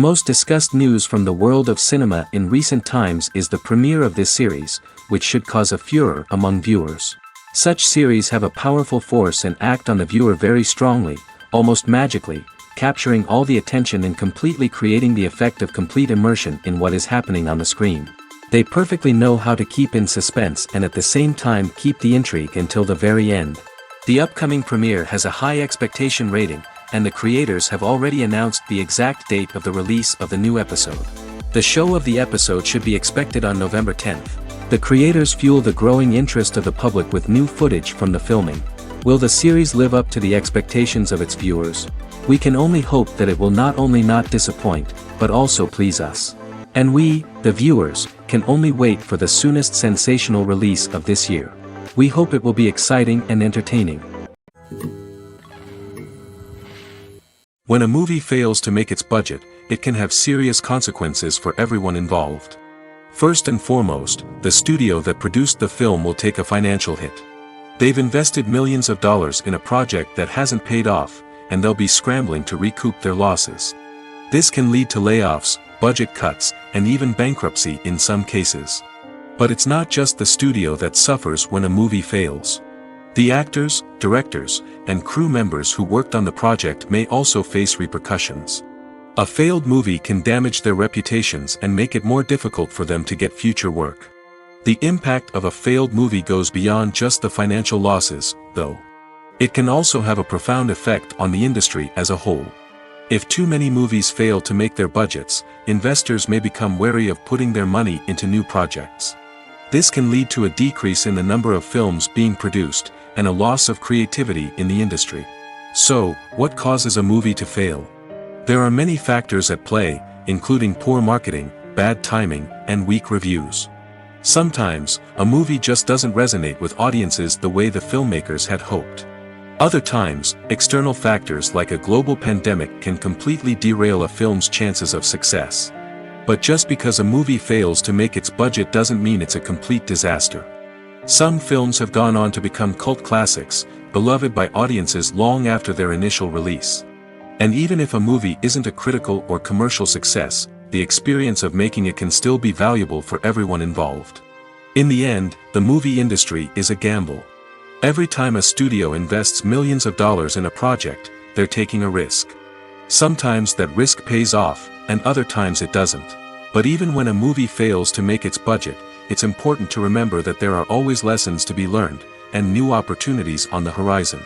most discussed news from the world of cinema in recent times is the premiere of this series, which should cause a furor among viewers. Such series have a powerful force and act on the viewer very strongly, almost magically, capturing all the attention and completely creating the effect of complete immersion in what is happening on the screen. They perfectly know how to keep in suspense and at the same time keep the intrigue until the very end. The upcoming premiere has a high expectation rating, and the creators have already announced the exact date of the release of the new episode. The show of the episode should be expected on November 10th. The creators fuel the growing interest of the public with new footage from the filming. Will the series live up to the expectations of its viewers? We can only hope that it will not only not disappoint, but also please us. And we, the viewers, can only wait for the soonest sensational release of this year. We hope it will be exciting and entertaining. When a movie fails to make its budget, it can have serious consequences for everyone involved. First and foremost, the studio that produced the film will take a financial hit. They've invested millions of dollars in a project that hasn't paid off, and they'll be scrambling to recoup their losses. This can lead to layoffs, budget cuts, and even bankruptcy in some cases. But it's not just the studio that suffers when a movie fails. The actors, directors, and crew members who worked on the project may also face repercussions. A failed movie can damage their reputations and make it more difficult for them to get future work. The impact of a failed movie goes beyond just the financial losses, though. It can also have a profound effect on the industry as a whole. If too many movies fail to make their budgets, investors may become wary of putting their money into new projects. This can lead to a decrease in the number of films being produced, and a loss of creativity in the industry. So, what causes a movie to fail? There are many factors at play, including poor marketing, bad timing, and weak reviews. Sometimes, a movie just doesn't resonate with audiences the way the filmmakers had hoped. Other times, external factors like a global pandemic can completely derail a film's chances of success. But just because a movie fails to make its budget doesn't mean it's a complete disaster. Some films have gone on to become cult classics, beloved by audiences long after their initial release. And even if a movie isn't a critical or commercial success, the experience of making it can still be valuable for everyone involved. In the end, the movie industry is a gamble. Every time a studio invests millions of dollars in a project, they're taking a risk. Sometimes that risk pays off, and other times it doesn't. But even when a movie fails to make its budget, it's important to remember that there are always lessons to be learned, and new opportunities on the horizon.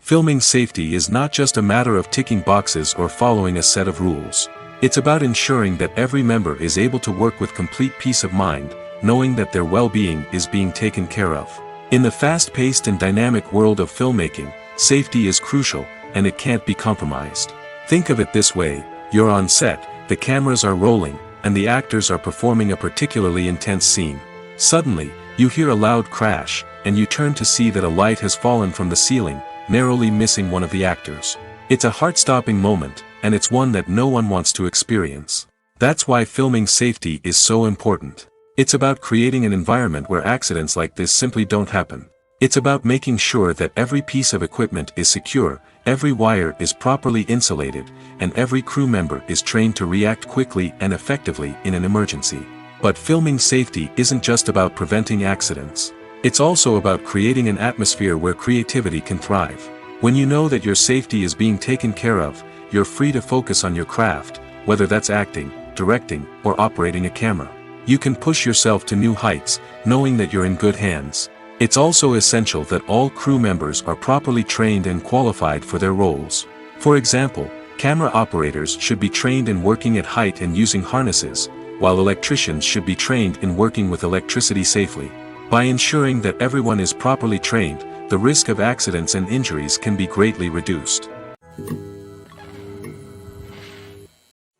Filming safety is not just a matter of ticking boxes or following a set of rules. It's about ensuring that every member is able to work with complete peace of mind, knowing that their well-being is being taken care of. In the fast-paced and dynamic world of filmmaking, safety is crucial, and it can't be compromised. Think of it this way: you're on set, the cameras are rolling, and the actors are performing a particularly intense scene. Suddenly, you hear a loud crash, and you turn to see that a light has fallen from the ceiling, narrowly missing one of the actors. It's a heart-stopping moment, and it's one that no one wants to experience. That's why filming safety is so important. It's about creating an environment where accidents like this simply don't happen. It's about making sure that every piece of equipment is secure, every wire is properly insulated, and every crew member is trained to react quickly and effectively in an emergency. But filming safety isn't just about preventing accidents. It's also about creating an atmosphere where creativity can thrive. When you know that your safety is being taken care of, you're free to focus on your craft, whether that's acting, directing, or operating a camera. You can push yourself to new heights, knowing that you're in good hands. It's also essential that all crew members are properly trained and qualified for their roles. For example, camera operators should be trained in working at height and using harnesses, while electricians should be trained in working with electricity safely. By ensuring that everyone is properly trained, the risk of accidents and injuries can be greatly reduced.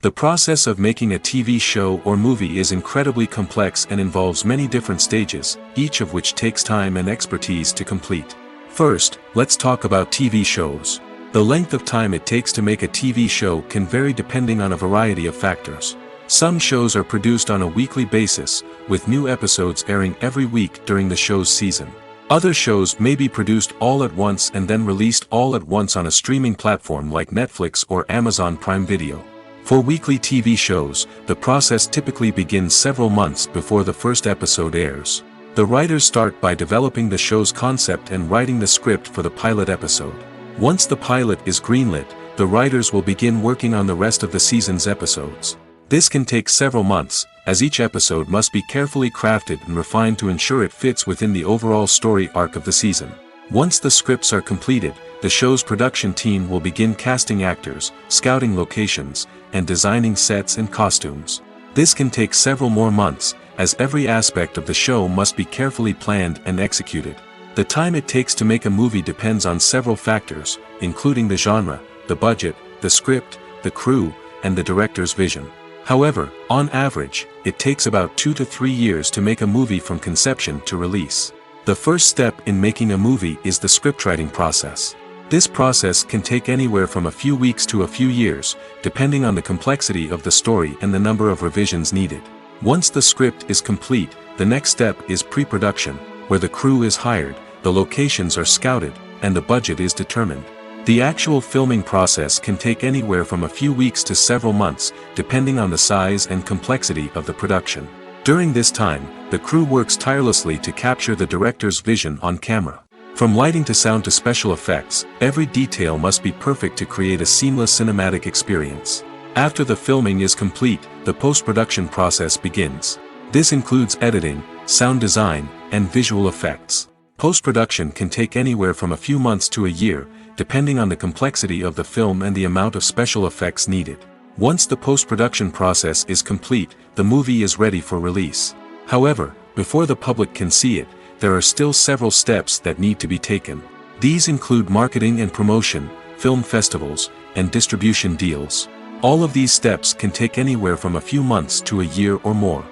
The process of making a TV show or movie is incredibly complex and involves many different stages, each of which takes time and expertise to complete. First, let's talk about TV shows. The length of time it takes to make a TV show can vary depending on a variety of factors. Some shows are produced on a weekly basis, with new episodes airing every week during the show's season. Other shows may be produced all at once and then released all at once on a streaming platform like Netflix or Amazon Prime Video. For weekly TV shows, the process typically begins several months before the first episode airs. The writers start by developing the show's concept and writing the script for the pilot episode. Once the pilot is greenlit, the writers will begin working on the rest of the season's episodes. This can take several months, as each episode must be carefully crafted and refined to ensure it fits within the overall story arc of the season. Once the scripts are completed, the show's production team will begin casting actors, scouting locations, and designing sets and costumes. This can take several more months, as every aspect of the show must be carefully planned and executed. The time it takes to make a movie depends on several factors, including the genre, the budget, the script, the crew, and the director's vision. However, on average, it takes about 2 to 3 years to make a movie from conception to release. The first step in making a movie is the scriptwriting process. This process can take anywhere from a few weeks to a few years, depending on the complexity of the story and the number of revisions needed. Once the script is complete, the next step is pre-production, where the crew is hired, the locations are scouted, and the budget is determined. The actual filming process can take anywhere from a few weeks to several months, depending on the size and complexity of the production. During this time, the crew works tirelessly to capture the director's vision on camera. From lighting to sound to special effects, every detail must be perfect to create a seamless cinematic experience. After the filming is complete, the post-production process begins. This includes editing, sound design, and visual effects. Post-production can take anywhere from a few months to a year, depending on the complexity of the film and the amount of special effects needed. Once the post-production process is complete, the movie is ready for release. However, before the public can see it, there are still several steps that need to be taken. These include marketing and promotion, film festivals, and distribution deals. All of these steps can take anywhere from a few months to a year or more.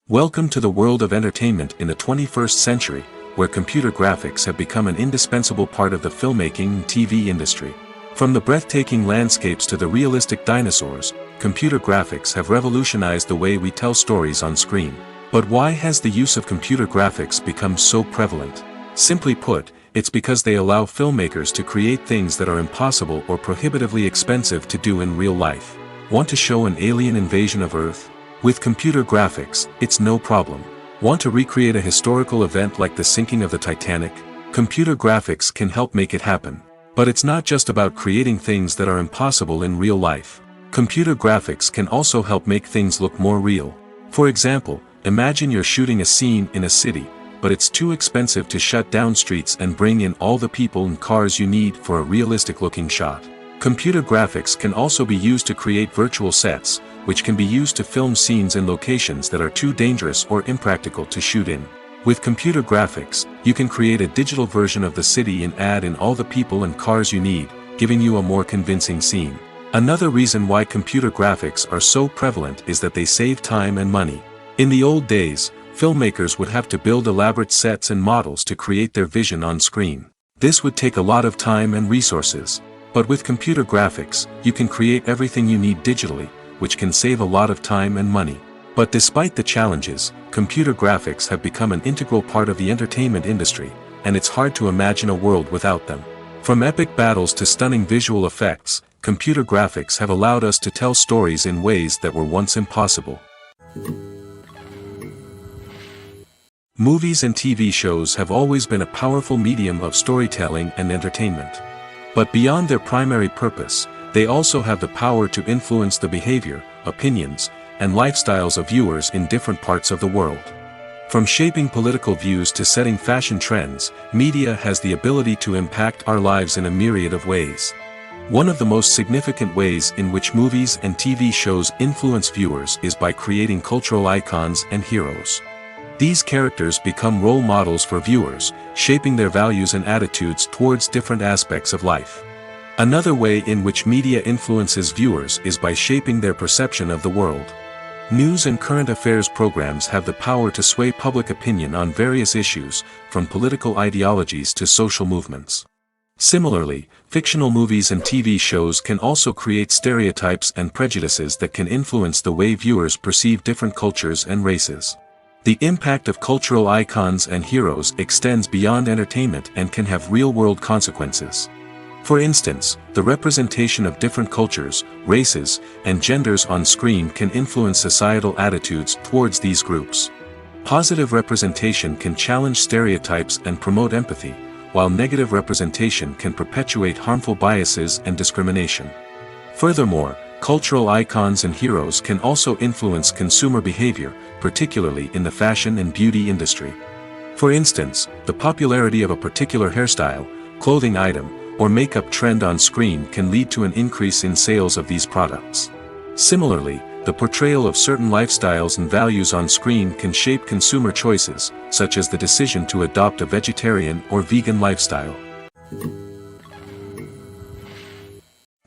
Welcome to the world of entertainment in the 21st century, where computer graphics have become an indispensable part of the filmmaking and TV industry. From the breathtaking landscapes to the realistic dinosaurs, computer graphics have revolutionized the way we tell stories on screen. But why has the use of computer graphics become so prevalent? Simply put, it's because they allow filmmakers to create things that are impossible or prohibitively expensive to do in real life. Want to show an alien invasion of Earth? With computer graphics, it's no problem. Want to recreate a historical event like the sinking of the Titanic? Computer graphics can help make it happen. But it's not just about creating things that are impossible in real life. Computer graphics can also help make things look more real. For example, imagine you're shooting a scene in a city, but it's too expensive to shut down streets and bring in all the people and cars you need for a realistic-looking shot. Computer graphics can also be used to create virtual sets, which can be used to film scenes in locations that are too dangerous or impractical to shoot in. With computer graphics, you can create a digital version of the city and add in all the people and cars you need, giving you a more convincing scene. Another reason why computer graphics are so prevalent is that they save time and money. In the old days, filmmakers would have to build elaborate sets and models to create their vision on screen. This would take a lot of time and resources. But with computer graphics, you can create everything you need digitally, which can save a lot of time and money. But despite the challenges, computer graphics have become an integral part of the entertainment industry, and it's hard to imagine a world without them. From epic battles to stunning visual effects, computer graphics have allowed us to tell stories in ways that were once impossible. Movies and TV shows have always been a powerful medium of storytelling and entertainment. But beyond their primary purpose, they also have the power to influence the behavior, opinions, and lifestyles of viewers in different parts of the world. From shaping political views to setting fashion trends, media has the ability to impact our lives in a myriad of ways. One of the most significant ways in which movies and TV shows influence viewers is by creating cultural icons and heroes. These characters become role models for viewers, shaping their values and attitudes towards different aspects of life. Another way in which media influences viewers is by shaping their perception of the world. News and current affairs programs have the power to sway public opinion on various issues, from political ideologies to social movements. Similarly, fictional movies and TV shows can also create stereotypes and prejudices that can influence the way viewers perceive different cultures and races. The impact of cultural icons and heroes extends beyond entertainment and can have real-world consequences. For instance, the representation of different cultures, races, and genders on screen can influence societal attitudes towards these groups. Positive representation can challenge stereotypes and promote empathy, while negative representation can perpetuate harmful biases and discrimination. Furthermore, cultural icons and heroes can also influence consumer behavior, particularly in the fashion and beauty industry. For instance, the popularity of a particular hairstyle, clothing item, or makeup trend on screen can lead to an increase in sales of these products. Similarly, the portrayal of certain lifestyles and values on screen can shape consumer choices, such as the decision to adopt a vegetarian or vegan lifestyle.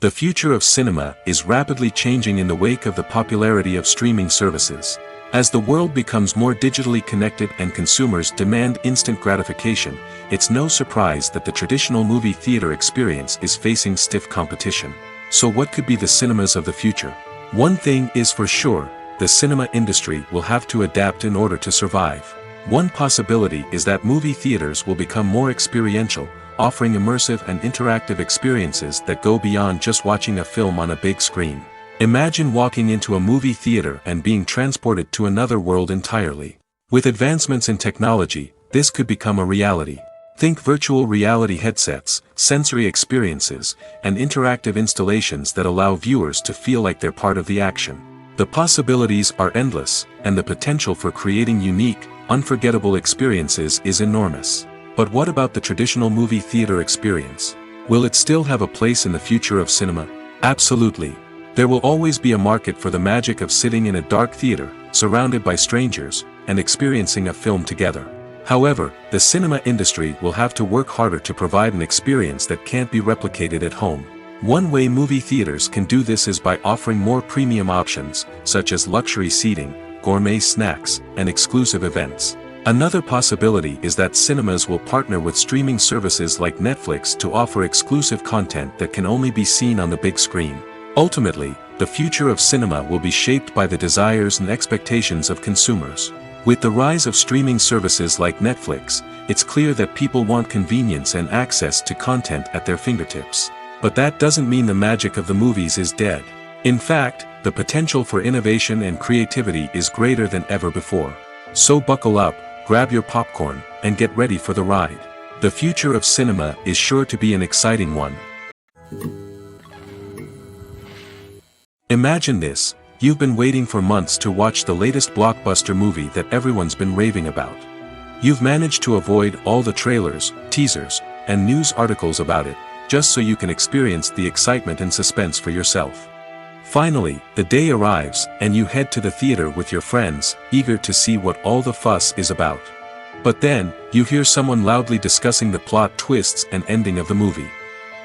The future of cinema is rapidly changing in the wake of the popularity of streaming services. As the world becomes more digitally connected and consumers demand instant gratification, it's no surprise that the traditional movie theater experience is facing stiff competition. So what could be the cinemas of the future? One thing is for sure, the cinema industry will have to adapt in order to survive. One possibility is that movie theaters will become more experiential, offering immersive and interactive experiences that go beyond just watching a film on a big screen. Imagine walking into a movie theater and being transported to another world entirely. With advancements in technology, this could become a reality. Think virtual reality headsets, sensory experiences, and interactive installations that allow viewers to feel like they're part of the action. The possibilities are endless, and the potential for creating unique, unforgettable experiences is enormous. But what about the traditional movie theater experience? Will it still have a place in the future of cinema? Absolutely. There will always be a market for the magic of sitting in a dark theater, surrounded by strangers, and experiencing a film together. However, the cinema industry will have to work harder to provide an experience that can't be replicated at home. One way movie theaters can do this is by offering more premium options, such as luxury seating, gourmet snacks, and exclusive events. Another possibility is that cinemas will partner with streaming services like Netflix to offer exclusive content that can only be seen on the big screen. Ultimately, the future of cinema will be shaped by the desires and expectations of consumers. With the rise of streaming services like Netflix, it's clear that people want convenience and access to content at their fingertips. But that doesn't mean the magic of the movies is dead. In fact, the potential for innovation and creativity is greater than ever before. So buckle up, grab your popcorn, and get ready for the ride. The future of cinema is sure to be an exciting one. Imagine this. You've been waiting for months to watch the latest blockbuster movie that everyone's been raving about. You've managed to avoid all the trailers, teasers, and news articles about it, just so you can experience the excitement and suspense for yourself. Finally, the day arrives, and you head to the theater with your friends, eager to see what all the fuss is about. But then, you hear someone loudly discussing the plot twists and ending of the movie.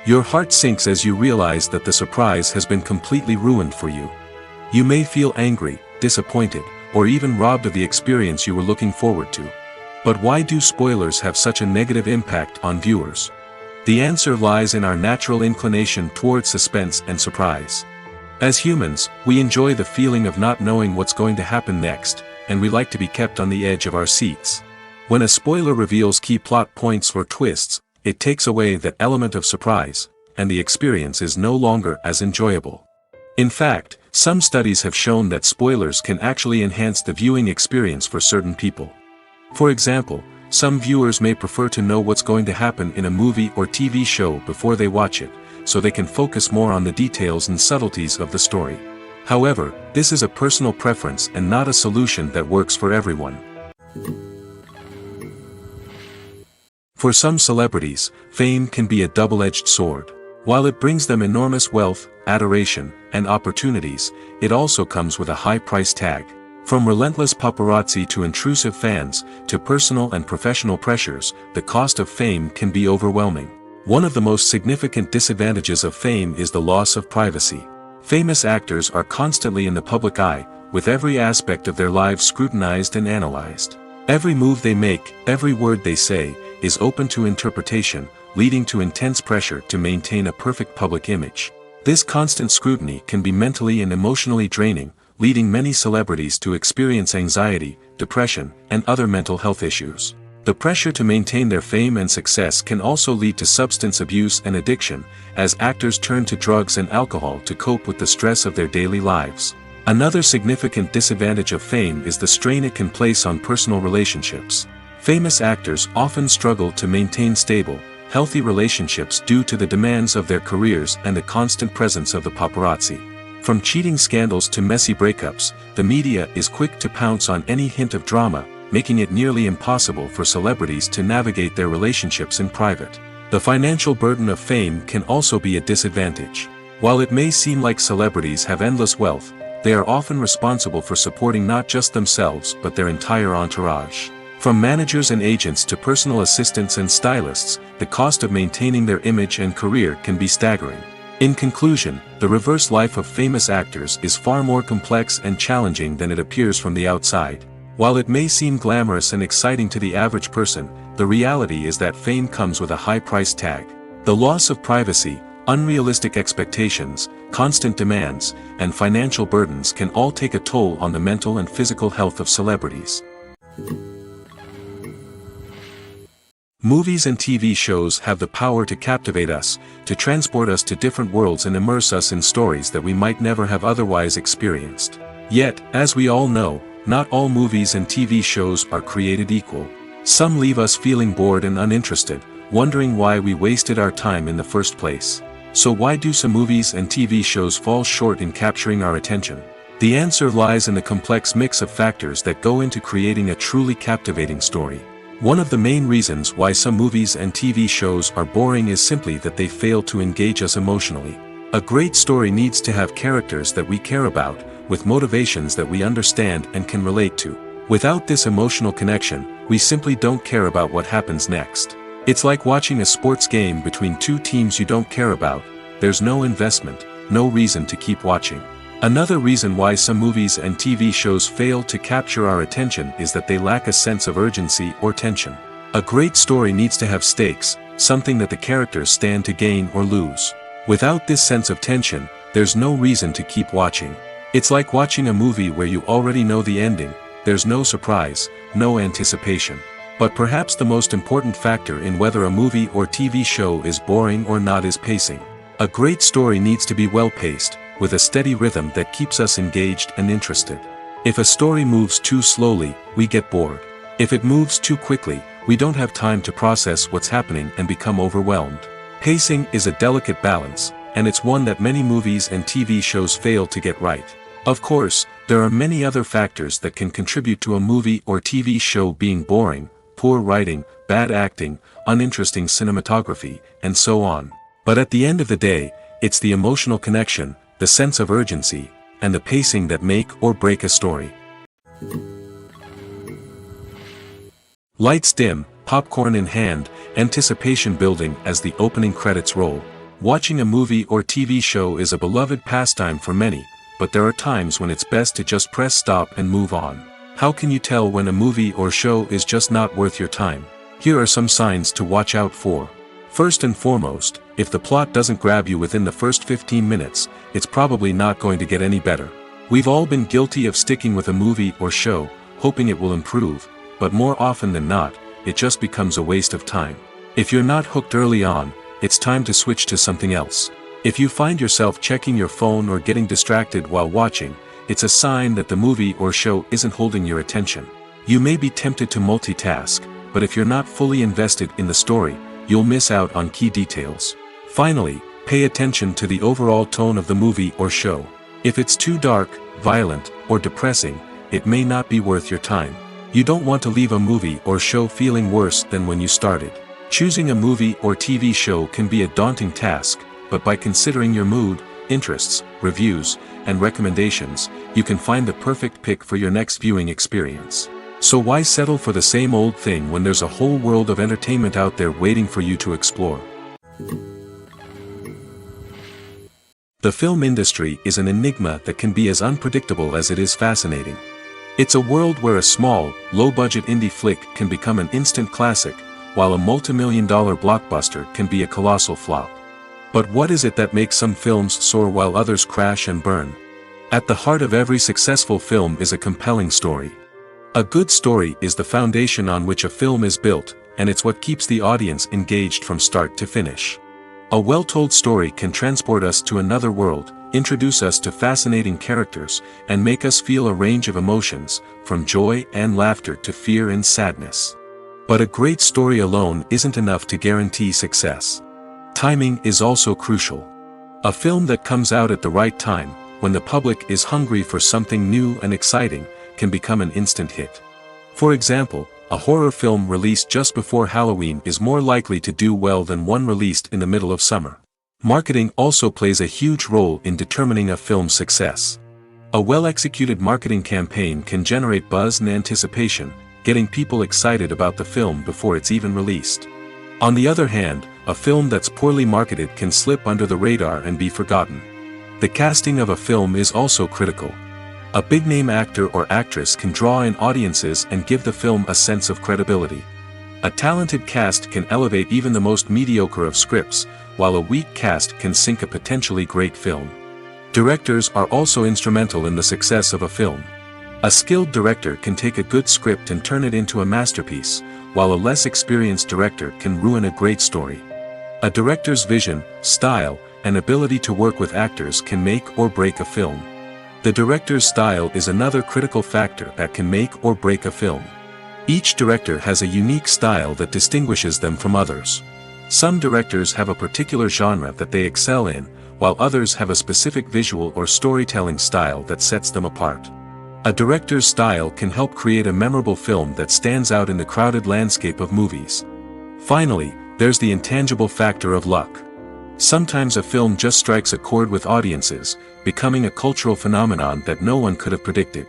Your heart sinks as you realize that the surprise has been completely ruined for you. You may feel angry, disappointed, or even robbed of the experience you were looking forward to. But why do spoilers have such a negative impact on viewers? The answer lies in our natural inclination toward suspense and surprise. As humans, we enjoy the feeling of not knowing what's going to happen next, and we like to be kept on the edge of our seats. When a spoiler reveals key plot points or twists, it takes away that element of surprise, and the experience is no longer as enjoyable. In fact, some studies have shown that spoilers can actually enhance the viewing experience for certain people. For example, some viewers may prefer to know what's going to happen in a movie or TV show before they watch it, so they can focus more on the details and subtleties of the story. However, this is a personal preference and not a solution that works for everyone. For some celebrities, fame can be a double-edged sword. While it brings them enormous wealth, adoration, and opportunities, it also comes with a high price tag. From relentless paparazzi to intrusive fans, to personal and professional pressures, the cost of fame can be overwhelming. One of the most significant disadvantages of fame is the loss of privacy. Famous actors are constantly in the public eye, with every aspect of their lives scrutinized and analyzed. Every move they make, every word they say, is open to interpretation, leading to intense pressure to maintain a perfect public image. This constant scrutiny can be mentally and emotionally draining, leading many celebrities to experience anxiety, depression, and other mental health issues. The pressure to maintain their fame and success can also lead to substance abuse and addiction, as actors turn to drugs and alcohol to cope with the stress of their daily lives. Another significant disadvantage of fame is the strain it can place on personal relationships. Famous actors often struggle to maintain stable, healthy relationships due to the demands of their careers and the constant presence of the paparazzi. From cheating scandals to messy breakups, the media is quick to pounce on any hint of drama, making it nearly impossible for celebrities to navigate their relationships in private. The financial burden of fame can also be a disadvantage. While it may seem like celebrities have endless wealth, they are often responsible for supporting not just themselves but their entire entourage. From managers and agents to personal assistants and stylists, the cost of maintaining their image and career can be staggering. In conclusion, the reverse life of famous actors is far more complex and challenging than it appears from the outside. While it may seem glamorous and exciting to the average person, the reality is that fame comes with a high price tag. The loss of privacy, unrealistic expectations, constant demands, and financial burdens can all take a toll on the mental and physical health of celebrities. Movies and TV shows have the power to captivate us, to transport us to different worlds and immerse us in stories that we might never have otherwise experienced. Yet, as we all know, not all movies and TV shows are created equal. Some leave us feeling bored and uninterested, wondering why we wasted our time in the first place. So why do some movies and TV shows fall short in capturing our attention? The answer lies in the complex mix of factors that go into creating a truly captivating story. One of the main reasons why some movies and TV shows are boring is simply that they fail to engage us emotionally. A great story needs to have characters that we care about, with motivations that we understand and can relate to. Without this emotional connection, we simply don't care about what happens next. It's like watching a sports game between two teams you don't care about. There's no investment, no reason to keep watching. Another reason why some movies and TV shows fail to capture our attention is that they lack a sense of urgency or tension. A great story needs to have stakes, something that the characters stand to gain or lose. Without this sense of tension, there's no reason to keep watching. It's like watching a movie where you already know the ending. There's no surprise, no anticipation. But perhaps the most important factor in whether a movie or TV show is boring or not is pacing. A great story needs to be well-paced, with a steady rhythm that keeps us engaged and interested. If a story moves too slowly, we get bored. If it moves too quickly, we don't have time to process what's happening and become overwhelmed. Pacing is a delicate balance, and it's one that many movies and TV shows fail to get right. Of course, there are many other factors that can contribute to a movie or TV show being boring: poor writing, bad acting, uninteresting cinematography, and so on. But at the end of the day, it's the emotional connection, the sense of urgency, and the pacing that make or break a story. Lights dim, popcorn in hand, anticipation building as the opening credits roll. Watching a movie or TV show is a beloved pastime for many, but there are times when it's best to just press stop and move on. How can you tell when a movie or show is just not worth your time? Here are some signs to watch out for. First and foremost, if the plot doesn't grab you within the first 15 minutes, it's probably not going to get any better. We've all been guilty of sticking with a movie or show, hoping it will improve, but more often than not, it just becomes a waste of time. If you're not hooked early on, it's time to switch to something else. If you find yourself checking your phone or getting distracted while watching, it's a sign that the movie or show isn't holding your attention. You may be tempted to multitask, but if you're not fully invested in the story, you'll miss out on key details. Finally, pay attention to the overall tone of the movie or show. If it's too dark, violent, or depressing, it may not be worth your time. You don't want to leave a movie or show feeling worse than when you started. Choosing a movie or TV show can be a daunting task, but by considering your mood, interests, reviews, and recommendations, you can find the perfect pick for your next viewing experience. So why settle for the same old thing when there's a whole world of entertainment out there waiting for you to explore? The film industry is an enigma that can be as unpredictable as it is fascinating. It's a world where a small, low-budget indie flick can become an instant classic, while a multi-million-dollar blockbuster can be a colossal flop. But what is it that makes some films soar while others crash and burn? At the heart of every successful film is a compelling story. A good story is the foundation on which a film is built, and it's what keeps the audience engaged from start to finish. A well-told story can transport us to another world, introduce us to fascinating characters, and make us feel a range of emotions, from joy and laughter to fear and sadness. But a great story alone isn't enough to guarantee success. Timing is also crucial. A film that comes out at the right time, when the public is hungry for something new and exciting, can become an instant hit. For example, a horror film released just before Halloween is more likely to do well than one released in the middle of summer. Marketing also plays a huge role in determining a film's success. A well-executed marketing campaign can generate buzz and anticipation, getting people excited about the film before it's even released. On the other hand, a film that's poorly marketed can slip under the radar and be forgotten. The casting of a film is also critical. A big-name actor or actress can draw in audiences and give the film a sense of credibility. A talented cast can elevate even the most mediocre of scripts, while a weak cast can sink a potentially great film. Directors are also instrumental in the success of a film. A skilled director can take a good script and turn it into a masterpiece, while a less experienced director can ruin a great story. A director's vision, style, and ability to work with actors can make or break a film. The director's style is another critical factor that can make or break a film. Each director has a unique style that distinguishes them from others. Some directors have a particular genre that they excel in, while others have a specific visual or storytelling style that sets them apart. A director's style can help create a memorable film that stands out in the crowded landscape of movies. Finally, there's the intangible factor of luck. Sometimes a film just strikes a chord with audiences, becoming a cultural phenomenon that no one could have predicted.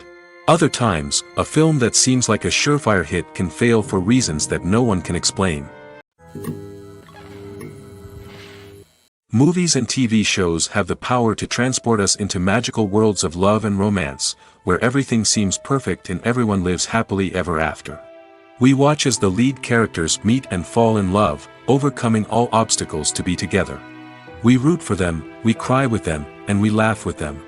Other times, a film that seems like a surefire hit can fail for reasons that no one can explain. Movies and TV shows have the power to transport us into magical worlds of love and romance, where everything seems perfect and everyone lives happily ever after. We watch as the lead characters meet and fall in love, overcoming all obstacles to be together. We root for them, we cry with them, and we laugh with them.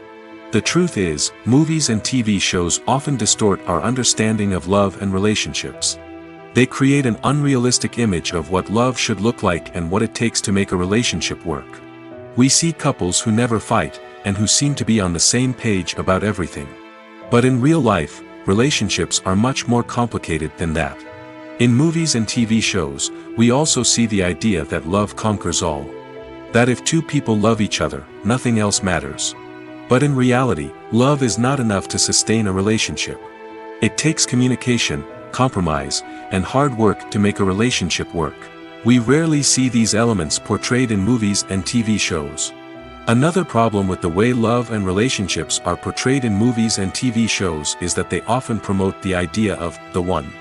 The truth is, movies and TV shows often distort our understanding of love and relationships. They create an unrealistic image of what love should look like and what it takes to make a relationship work. We see couples who never fight, and who seem to be on the same page about everything. But in real life, relationships are much more complicated than that. In movies and TV shows, we also see the idea that love conquers all. That if two people love each other, nothing else matters. But in reality, love is not enough to sustain a relationship. It takes communication, compromise, and hard work to make a relationship work. We rarely see these elements portrayed in movies and TV shows. Another problem with the way love and relationships are portrayed in movies and TV shows is that they often promote the idea of the one.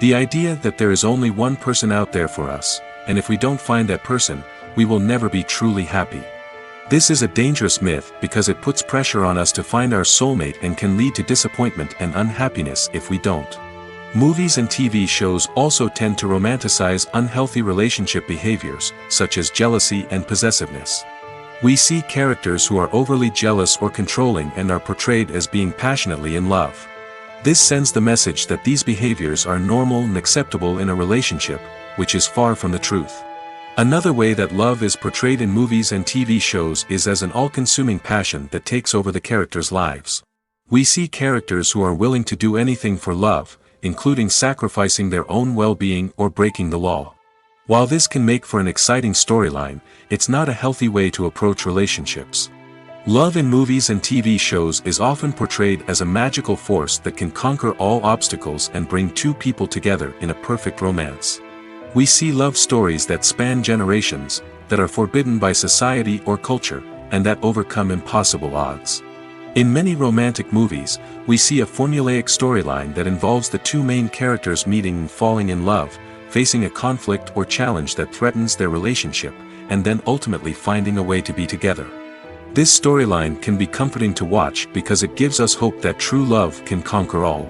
The idea that there is only one person out there for us, and if we don't find that person, we will never be truly happy. This is a dangerous myth because it puts pressure on us to find our soulmate and can lead to disappointment and unhappiness if we don't. Movies and TV shows also tend to romanticize unhealthy relationship behaviors, such as jealousy and possessiveness. We see characters who are overly jealous or controlling and are portrayed as being passionately in love. This sends the message that these behaviors are normal and acceptable in a relationship, which is far from the truth. Another way that love is portrayed in movies and TV shows is as an all-consuming passion that takes over the characters' lives. We see characters who are willing to do anything for love, including sacrificing their own well-being or breaking the law. While this can make for an exciting storyline, it's not a healthy way to approach relationships. Love in movies and TV shows is often portrayed as a magical force that can conquer all obstacles and bring two people together in a perfect romance. We see love stories that span generations, that are forbidden by society or culture, and that overcome impossible odds. In many romantic movies, we see a formulaic storyline that involves the two main characters meeting and falling in love, facing a conflict or challenge that threatens their relationship, and then ultimately finding a way to be together. This storyline can be comforting to watch because it gives us hope that true love can conquer all.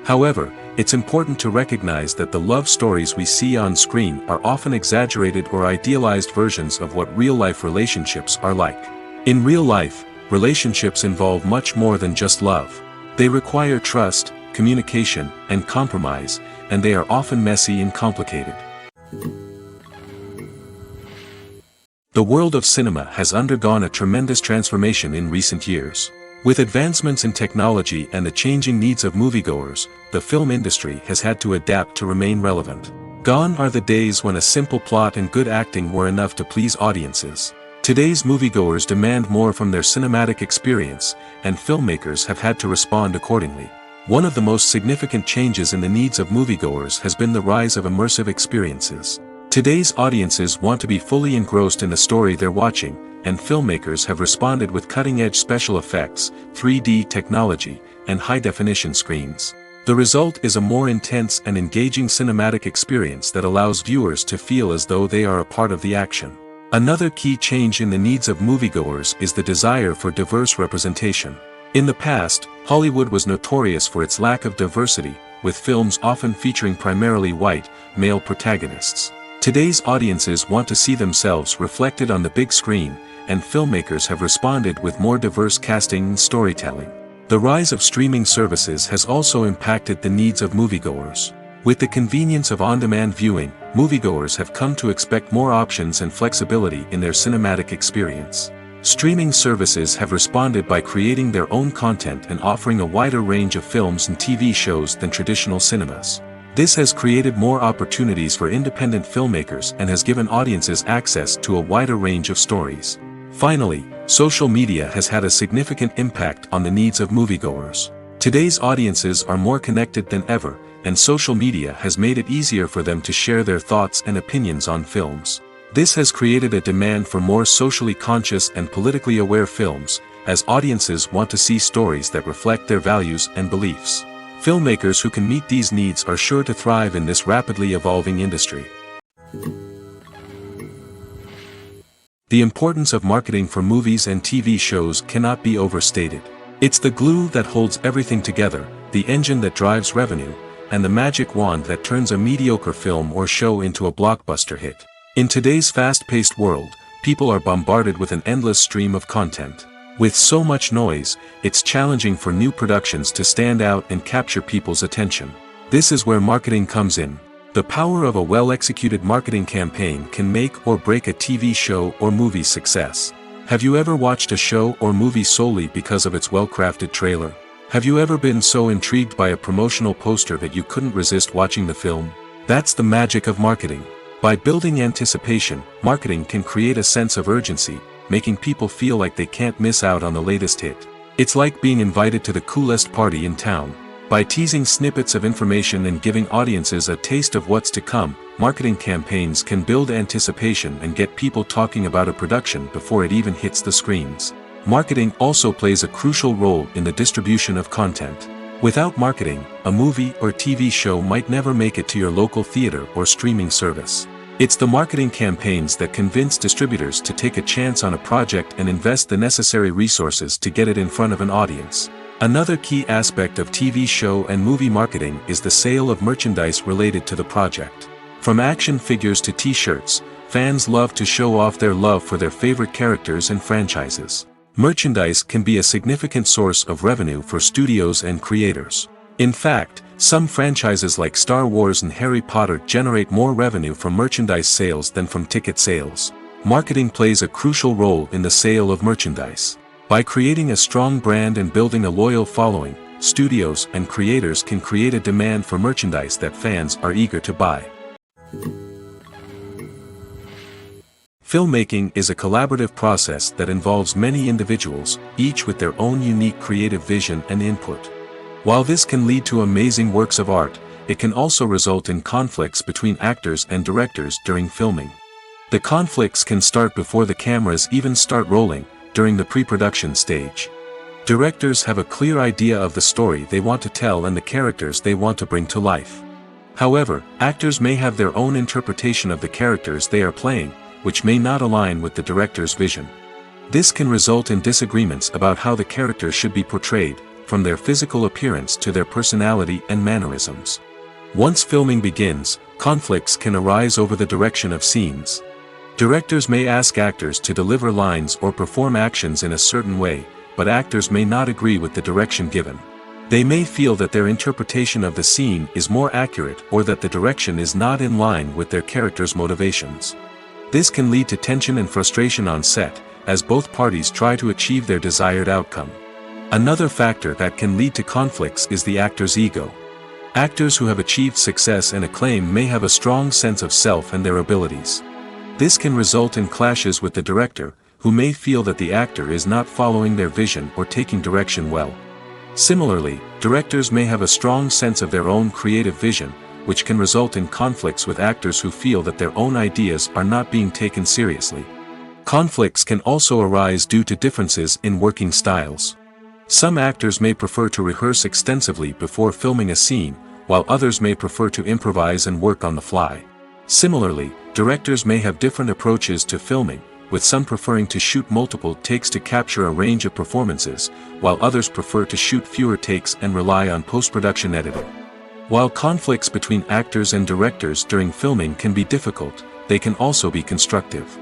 However, it's important to recognize that the love stories we see on screen are often exaggerated or idealized versions of what real-life relationships are like. In real life, relationships involve much more than just love. They require trust, communication, and compromise, and they are often messy and complicated. The world of cinema has undergone a tremendous transformation in recent years. With advancements in technology and the changing needs of moviegoers, the film industry has had to adapt to remain relevant. Gone are the days when a simple plot and good acting were enough to please audiences. Today's moviegoers demand more from their cinematic experience, and filmmakers have had to respond accordingly. One of the most significant changes in the needs of moviegoers has been the rise of immersive experiences. Today's audiences want to be fully engrossed in the story they're watching, and filmmakers have responded with cutting-edge special effects, 3D technology, and high-definition screens. The result is a more intense and engaging cinematic experience that allows viewers to feel as though they are a part of the action. Another key change in the needs of moviegoers is the desire for diverse representation. In the past, Hollywood was notorious for its lack of diversity, with films often featuring primarily white, male protagonists. Today's audiences want to see themselves reflected on the big screen, and filmmakers have responded with more diverse casting and storytelling. The rise of streaming services has also impacted the needs of moviegoers. With the convenience of on-demand viewing, moviegoers have come to expect more options and flexibility in their cinematic experience. Streaming services have responded by creating their own content and offering a wider range of films and TV shows than traditional cinemas. This has created more opportunities for independent filmmakers and has given audiences access to a wider range of stories. Finally, social media has had a significant impact on the needs of moviegoers. Today's audiences are more connected than ever, and social media has made it easier for them to share their thoughts and opinions on films. This has created a demand for more socially conscious and politically aware films, as audiences want to see stories that reflect their values and beliefs. Filmmakers who can meet these needs are sure to thrive in this rapidly evolving industry. The importance of marketing for movies and TV shows cannot be overstated. It's the glue that holds everything together, the engine that drives revenue, and the magic wand that turns a mediocre film or show into a blockbuster hit. In today's fast-paced world, people are bombarded with an endless stream of content. With so much noise, it's challenging for new productions to stand out and capture people's attention. This is where marketing comes in. The power of a well-executed marketing campaign can make or break a TV show or movie's success. Have you ever watched a show or movie solely because of its well-crafted trailer? Have you ever been so intrigued by a promotional poster that you couldn't resist watching the film? That's the magic of marketing. By building anticipation, marketing can create a sense of urgency, making people feel like they can't miss out on the latest hit. It's like being invited to the coolest party in town. By teasing snippets of information and giving audiences a taste of what's to come, marketing campaigns can build anticipation and get people talking about a production before it even hits the screens. Marketing also plays a crucial role in the distribution of content. Without marketing, a movie or TV show might never make it to your local theater or streaming service. It's the marketing campaigns that convince distributors to take a chance on a project and invest the necessary resources to get it in front of an audience. Another key aspect of TV show and movie marketing is the sale of merchandise related to the project. From action figures to t-shirts, fans love to show off their love for their favorite characters and franchises. Merchandise can be a significant source of revenue for studios and creators. In fact, some franchises like Star Wars and Harry Potter generate more revenue from merchandise sales than from ticket sales. Marketing plays a crucial role in the sale of merchandise. By creating a strong brand and building a loyal following, studios and creators can create a demand for merchandise that fans are eager to buy. Filmmaking is a collaborative process that involves many individuals, each with their own unique creative vision and input. While this can lead to amazing works of art, it can also result in conflicts between actors and directors during filming. The conflicts can start before the cameras even start rolling, during the pre-production stage. Directors have a clear idea of the story they want to tell and the characters they want to bring to life. However, actors may have their own interpretation of the characters they are playing, which may not align with the director's vision. This can result in disagreements about how the characters should be portrayed, from their physical appearance to their personality and mannerisms. Once filming begins, conflicts can arise over the direction of scenes. Directors may ask actors to deliver lines or perform actions in a certain way, but actors may not agree with the direction given. They may feel that their interpretation of the scene is more accurate or that the direction is not in line with their character's motivations. This can lead to tension and frustration on set, as both parties try to achieve their desired outcome. Another factor that can lead to conflicts is the actor's ego. Actors who have achieved success and acclaim may have a strong sense of self and their abilities. This can result in clashes with the director, who may feel that the actor is not following their vision or taking direction well. Similarly, directors may have a strong sense of their own creative vision, which can result in conflicts with actors who feel that their own ideas are not being taken seriously. Conflicts can also arise due to differences in working styles. Some actors may prefer to rehearse extensively before filming a scene, while others may prefer to improvise and work on the fly. Similarly, directors may have different approaches to filming, with some preferring to shoot multiple takes to capture a range of performances, while others prefer to shoot fewer takes and rely on post-production editing. While conflicts between actors and directors during filming can be difficult, they can also be constructive.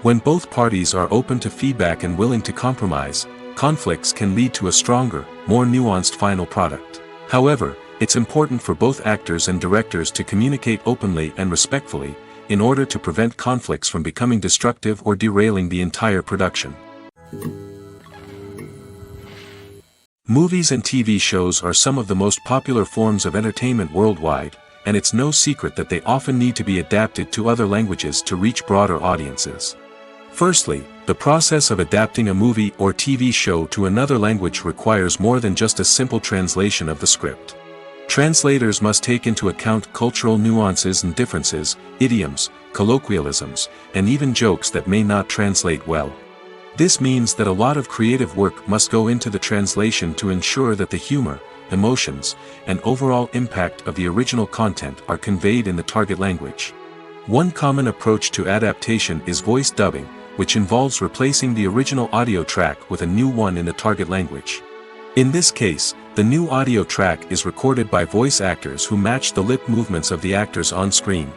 When both parties are open to feedback and willing to compromise, conflicts can lead to a stronger, more nuanced final product. However, it's important for both actors and directors to communicate openly and respectfully, in order to prevent conflicts from becoming destructive or derailing the entire production. Movies and TV shows are some of the most popular forms of entertainment worldwide, and it's no secret that they often need to be adapted to other languages to reach broader audiences. Firstly, the process of adapting a movie or TV show to another language requires more than just a simple translation of the script. Translators must take into account cultural nuances and differences, idioms, colloquialisms, and even jokes that may not translate well. This means that a lot of creative work must go into the translation to ensure that the humor, emotions, and overall impact of the original content are conveyed in the target language. One common approach to adaptation is voice dubbing, which involves replacing the original audio track with a new one in the target language. In this case, the new audio track is recorded by voice actors who match the lip movements of the actors on screen.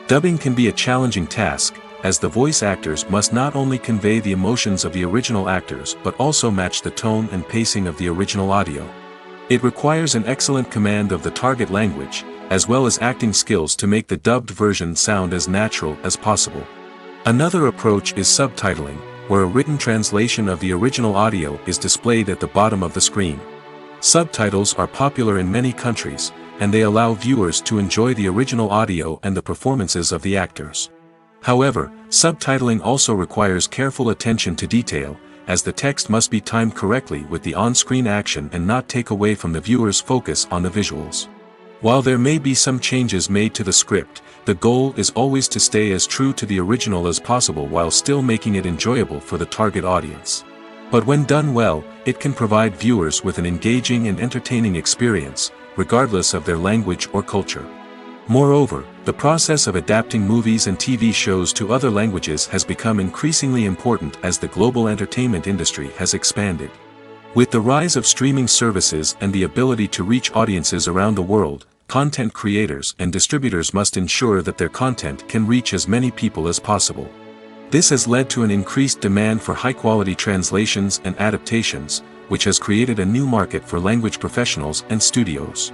Dubbing can be a challenging task, as the voice actors must not only convey the emotions of the original actors but also match the tone and pacing of the original audio. It requires an excellent command of the target language, as well as acting skills to make the dubbed version sound as natural as possible. Another approach is subtitling, where a written translation of the original audio is displayed at the bottom of the screen. Subtitles are popular in many countries, and they allow viewers to enjoy the original audio and the performances of the actors. However, subtitling also requires careful attention to detail, as the text must be timed correctly with the on-screen action and not take away from the viewer's focus on the visuals. While there may be some changes made to the script, the goal is always to stay as true to the original as possible while still making it enjoyable for the target audience. But when done well, it can provide viewers with an engaging and entertaining experience, regardless of their language or culture. Moreover, the process of adapting movies and TV shows to other languages has become increasingly important as the global entertainment industry has expanded. With the rise of streaming services and the ability to reach audiences around the world, content creators and distributors must ensure that their content can reach as many people as possible. This has led to an increased demand for high-quality translations and adaptations, which has created a new market for language professionals and studios.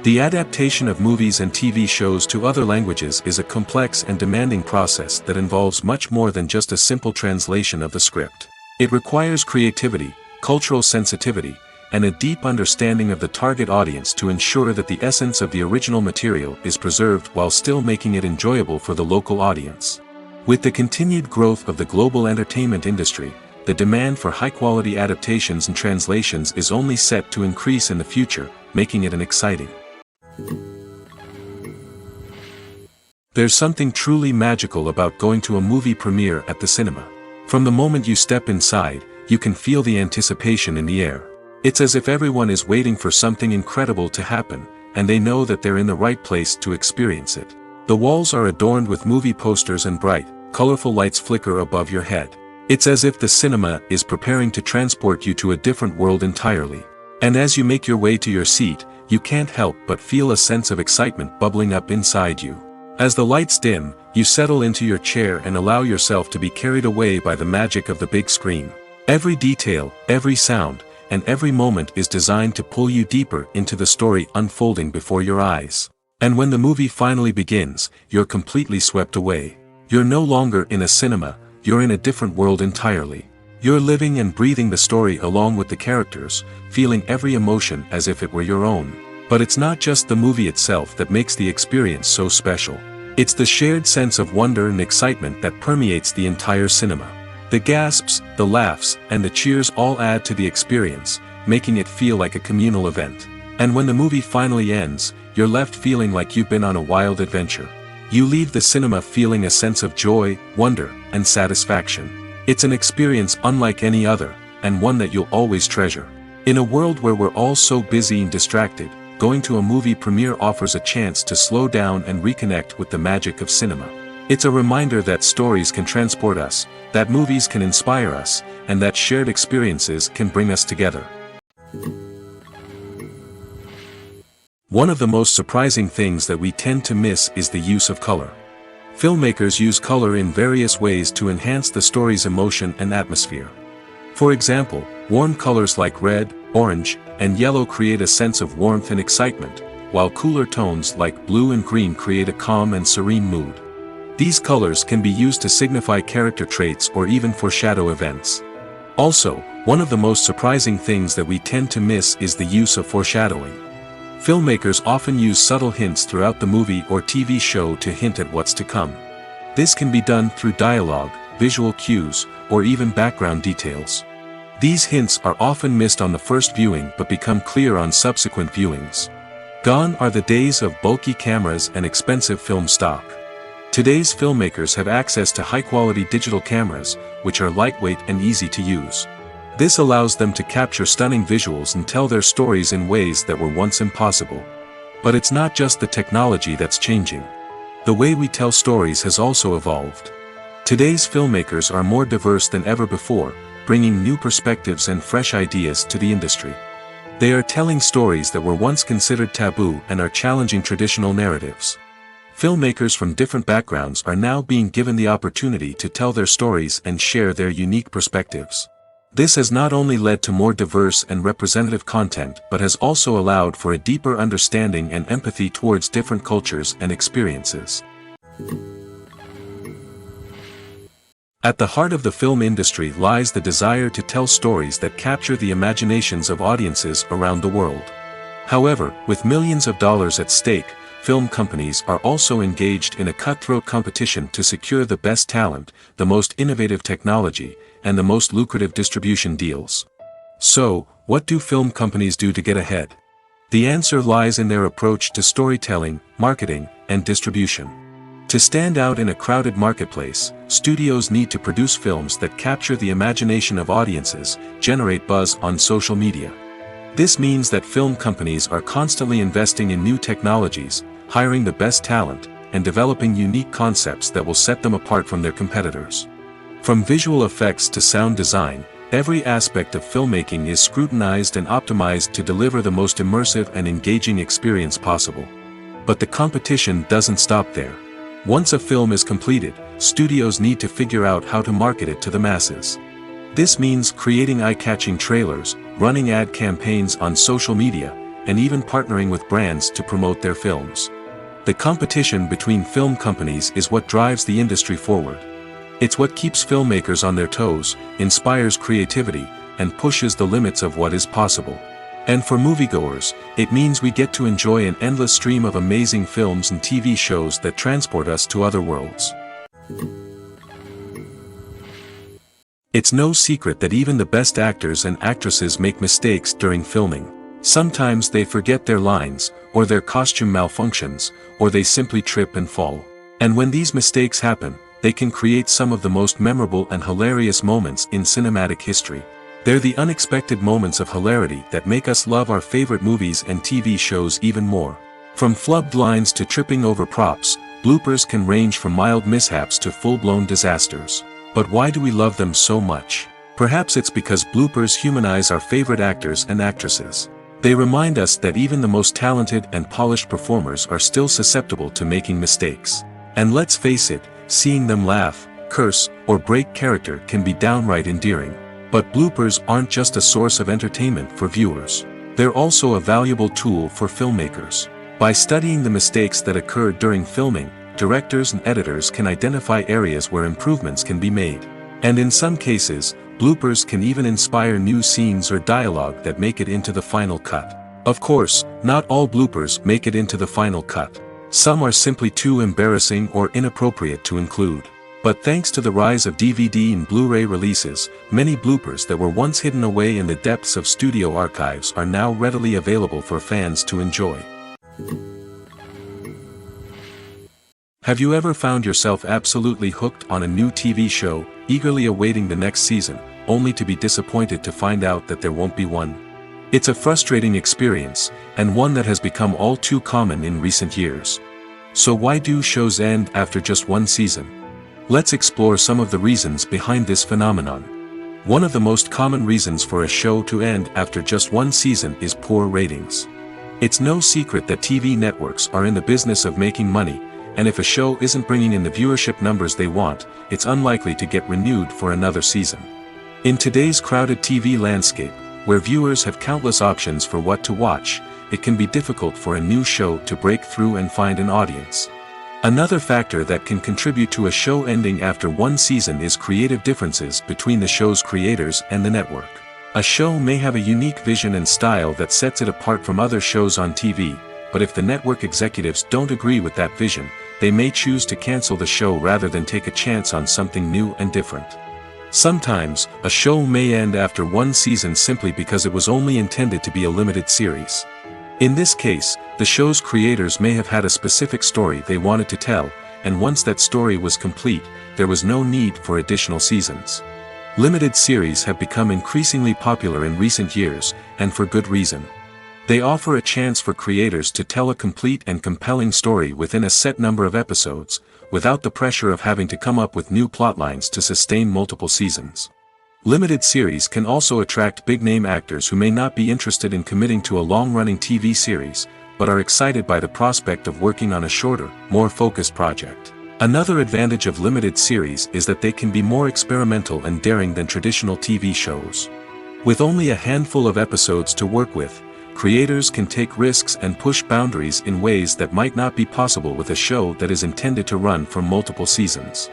The adaptation of movies and TV shows to other languages is a complex and demanding process that involves much more than just a simple translation of the script. It requires creativity, cultural sensitivity, and a deep understanding of the target audience to ensure that the essence of the original material is preserved while still making it enjoyable for the local audience. With the continued growth of the global entertainment industry, the demand for high-quality adaptations and translations is only set to increase in the future, making it exciting. There's something truly magical about going to a movie premiere at the cinema. From the moment you step inside, you can feel the anticipation in the air. It's as if everyone is waiting for something incredible to happen, and they know that they're in the right place to experience it. The walls are adorned with movie posters and bright, colorful lights flicker above your head. It's as if the cinema is preparing to transport you to a different world entirely. And as you make your way to your seat, you can't help but feel a sense of excitement bubbling up inside you. As the lights dim, you settle into your chair and allow yourself to be carried away by the magic of the big screen. Every detail, every sound, and every moment is designed to pull you deeper into the story unfolding before your eyes. And when the movie finally begins, you're completely swept away. You're no longer in a cinema, you're in a different world entirely. You're living and breathing the story along with the characters, feeling every emotion as if it were your own. But it's not just the movie itself that makes the experience so special. It's the shared sense of wonder and excitement that permeates the entire cinema. The gasps, the laughs, and the cheers all add to the experience, making it feel like a communal event. And when the movie finally ends, you're left feeling like you've been on a wild adventure. You leave the cinema feeling a sense of joy, wonder, and satisfaction. It's an experience unlike any other, and one that you'll always treasure. In a world where we're all so busy and distracted, going to a movie premiere offers a chance to slow down and reconnect with the magic of cinema. It's a reminder that stories can transport us, that movies can inspire us, and that shared experiences can bring us together. One of the most surprising things that we tend to miss is the use of color. Filmmakers use color in various ways to enhance the story's emotion and atmosphere. For example, warm colors like red, orange, and yellow create a sense of warmth and excitement, while cooler tones like blue and green create a calm and serene mood. These colors can be used to signify character traits or even foreshadow events. Also, one of the most surprising things that we tend to miss is the use of foreshadowing. Filmmakers often use subtle hints throughout the movie or TV show to hint at what's to come. This can be done through dialogue, visual cues, or even background details. These hints are often missed on the first viewing but become clear on subsequent viewings. Gone are the days of bulky cameras and expensive film stock. Today's filmmakers have access to high-quality digital cameras, which are lightweight and easy to use. This allows them to capture stunning visuals and tell their stories in ways that were once impossible. But it's not just the technology that's changing. The way we tell stories has also evolved. Today's filmmakers are more diverse than ever before, bringing new perspectives and fresh ideas to the industry. They are telling stories that were once considered taboo and are challenging traditional narratives. Filmmakers from different backgrounds are now being given the opportunity to tell their stories and share their unique perspectives. This has not only led to more diverse and representative content but has also allowed for a deeper understanding and empathy towards different cultures and experiences. At the heart of the film industry lies the desire to tell stories that capture the imaginations of audiences around the world. However, with millions of dollars at stake, film companies are also engaged in a cutthroat competition to secure the best talent, the most innovative technology, and the most lucrative distribution deals. So, what do film companies do to get ahead? The answer lies in their approach to storytelling, marketing, and distribution. To stand out in a crowded marketplace, studios need to produce films that capture the imagination of audiences, generate buzz on social media. This means that film companies are constantly investing in new technologies, hiring the best talent, and developing unique concepts that will set them apart from their competitors. From visual effects to sound design, every aspect of filmmaking is scrutinized and optimized to deliver the most immersive and engaging experience possible. But the competition doesn't stop there. Once a film is completed, studios need to figure out how to market it to the masses. This means creating eye-catching trailers, running ad campaigns on social media, and even partnering with brands to promote their films. The competition between film companies is what drives the industry forward. It's what keeps filmmakers on their toes, inspires creativity, and pushes the limits of what is possible. And for moviegoers, it means we get to enjoy an endless stream of amazing films and TV shows that transport us to other worlds. It's no secret that even the best actors and actresses make mistakes during filming. Sometimes they forget their lines, or their costume malfunctions, or they simply trip and fall. And when these mistakes happen, they can create some of the most memorable and hilarious moments in cinematic history. They're the unexpected moments of hilarity that make us love our favorite movies and TV shows even more. From flubbed lines to tripping over props, bloopers can range from mild mishaps to full-blown disasters. But why do we love them so much? Perhaps it's because bloopers humanize our favorite actors and actresses. They remind us that even the most talented and polished performers are still susceptible to making mistakes. And let's face it, seeing them laugh, curse, or break character can be downright endearing. But bloopers aren't just a source of entertainment for viewers. They're also a valuable tool for filmmakers. By studying the mistakes that occurred during filming, directors and editors can identify areas where improvements can be made. And in some cases, bloopers can even inspire new scenes or dialogue that make it into the final cut. Of course, not all bloopers make it into the final cut. Some are simply too embarrassing or inappropriate to include. But thanks to the rise of DVD and Blu-ray releases, many bloopers that were once hidden away in the depths of studio archives are now readily available for fans to enjoy. Have you ever found yourself absolutely hooked on a new TV show, eagerly awaiting the next season, only to be disappointed to find out that there won't be one? It's a frustrating experience, and one that has become all too common in recent years. So why do shows end after just one season? Let's explore some of the reasons behind this phenomenon. One of the most common reasons for a show to end after just one season is poor ratings. It's no secret that TV networks are in the business of making money, and if a show isn't bringing in the viewership numbers they want, it's unlikely to get renewed for another season. In today's crowded TV landscape, where viewers have countless options for what to watch, it can be difficult for a new show to break through and find an audience. Another factor that can contribute to a show ending after one season is creative differences between the show's creators and the network. A show may have a unique vision and style that sets it apart from other shows on TV, but if the network executives don't agree with that vision, they may choose to cancel the show rather than take a chance on something new and different. Sometimes, a show may end after one season simply because it was only intended to be a limited series. In this case, the show's creators may have had a specific story they wanted to tell, and once that story was complete, there was no need for additional seasons. Limited series have become increasingly popular in recent years, and for good reason. They offer a chance for creators to tell a complete and compelling story within a set number of episodes, without the pressure of having to come up with new plotlines to sustain multiple seasons. Limited series can also attract big-name actors who may not be interested in committing to a long-running TV series, but are excited by the prospect of working on a shorter, more focused project. Another advantage of limited series is that they can be more experimental and daring than traditional TV shows. With only a handful of episodes to work with, creators can take risks and push boundaries in ways that might not be possible with a show that is intended to run for multiple seasons.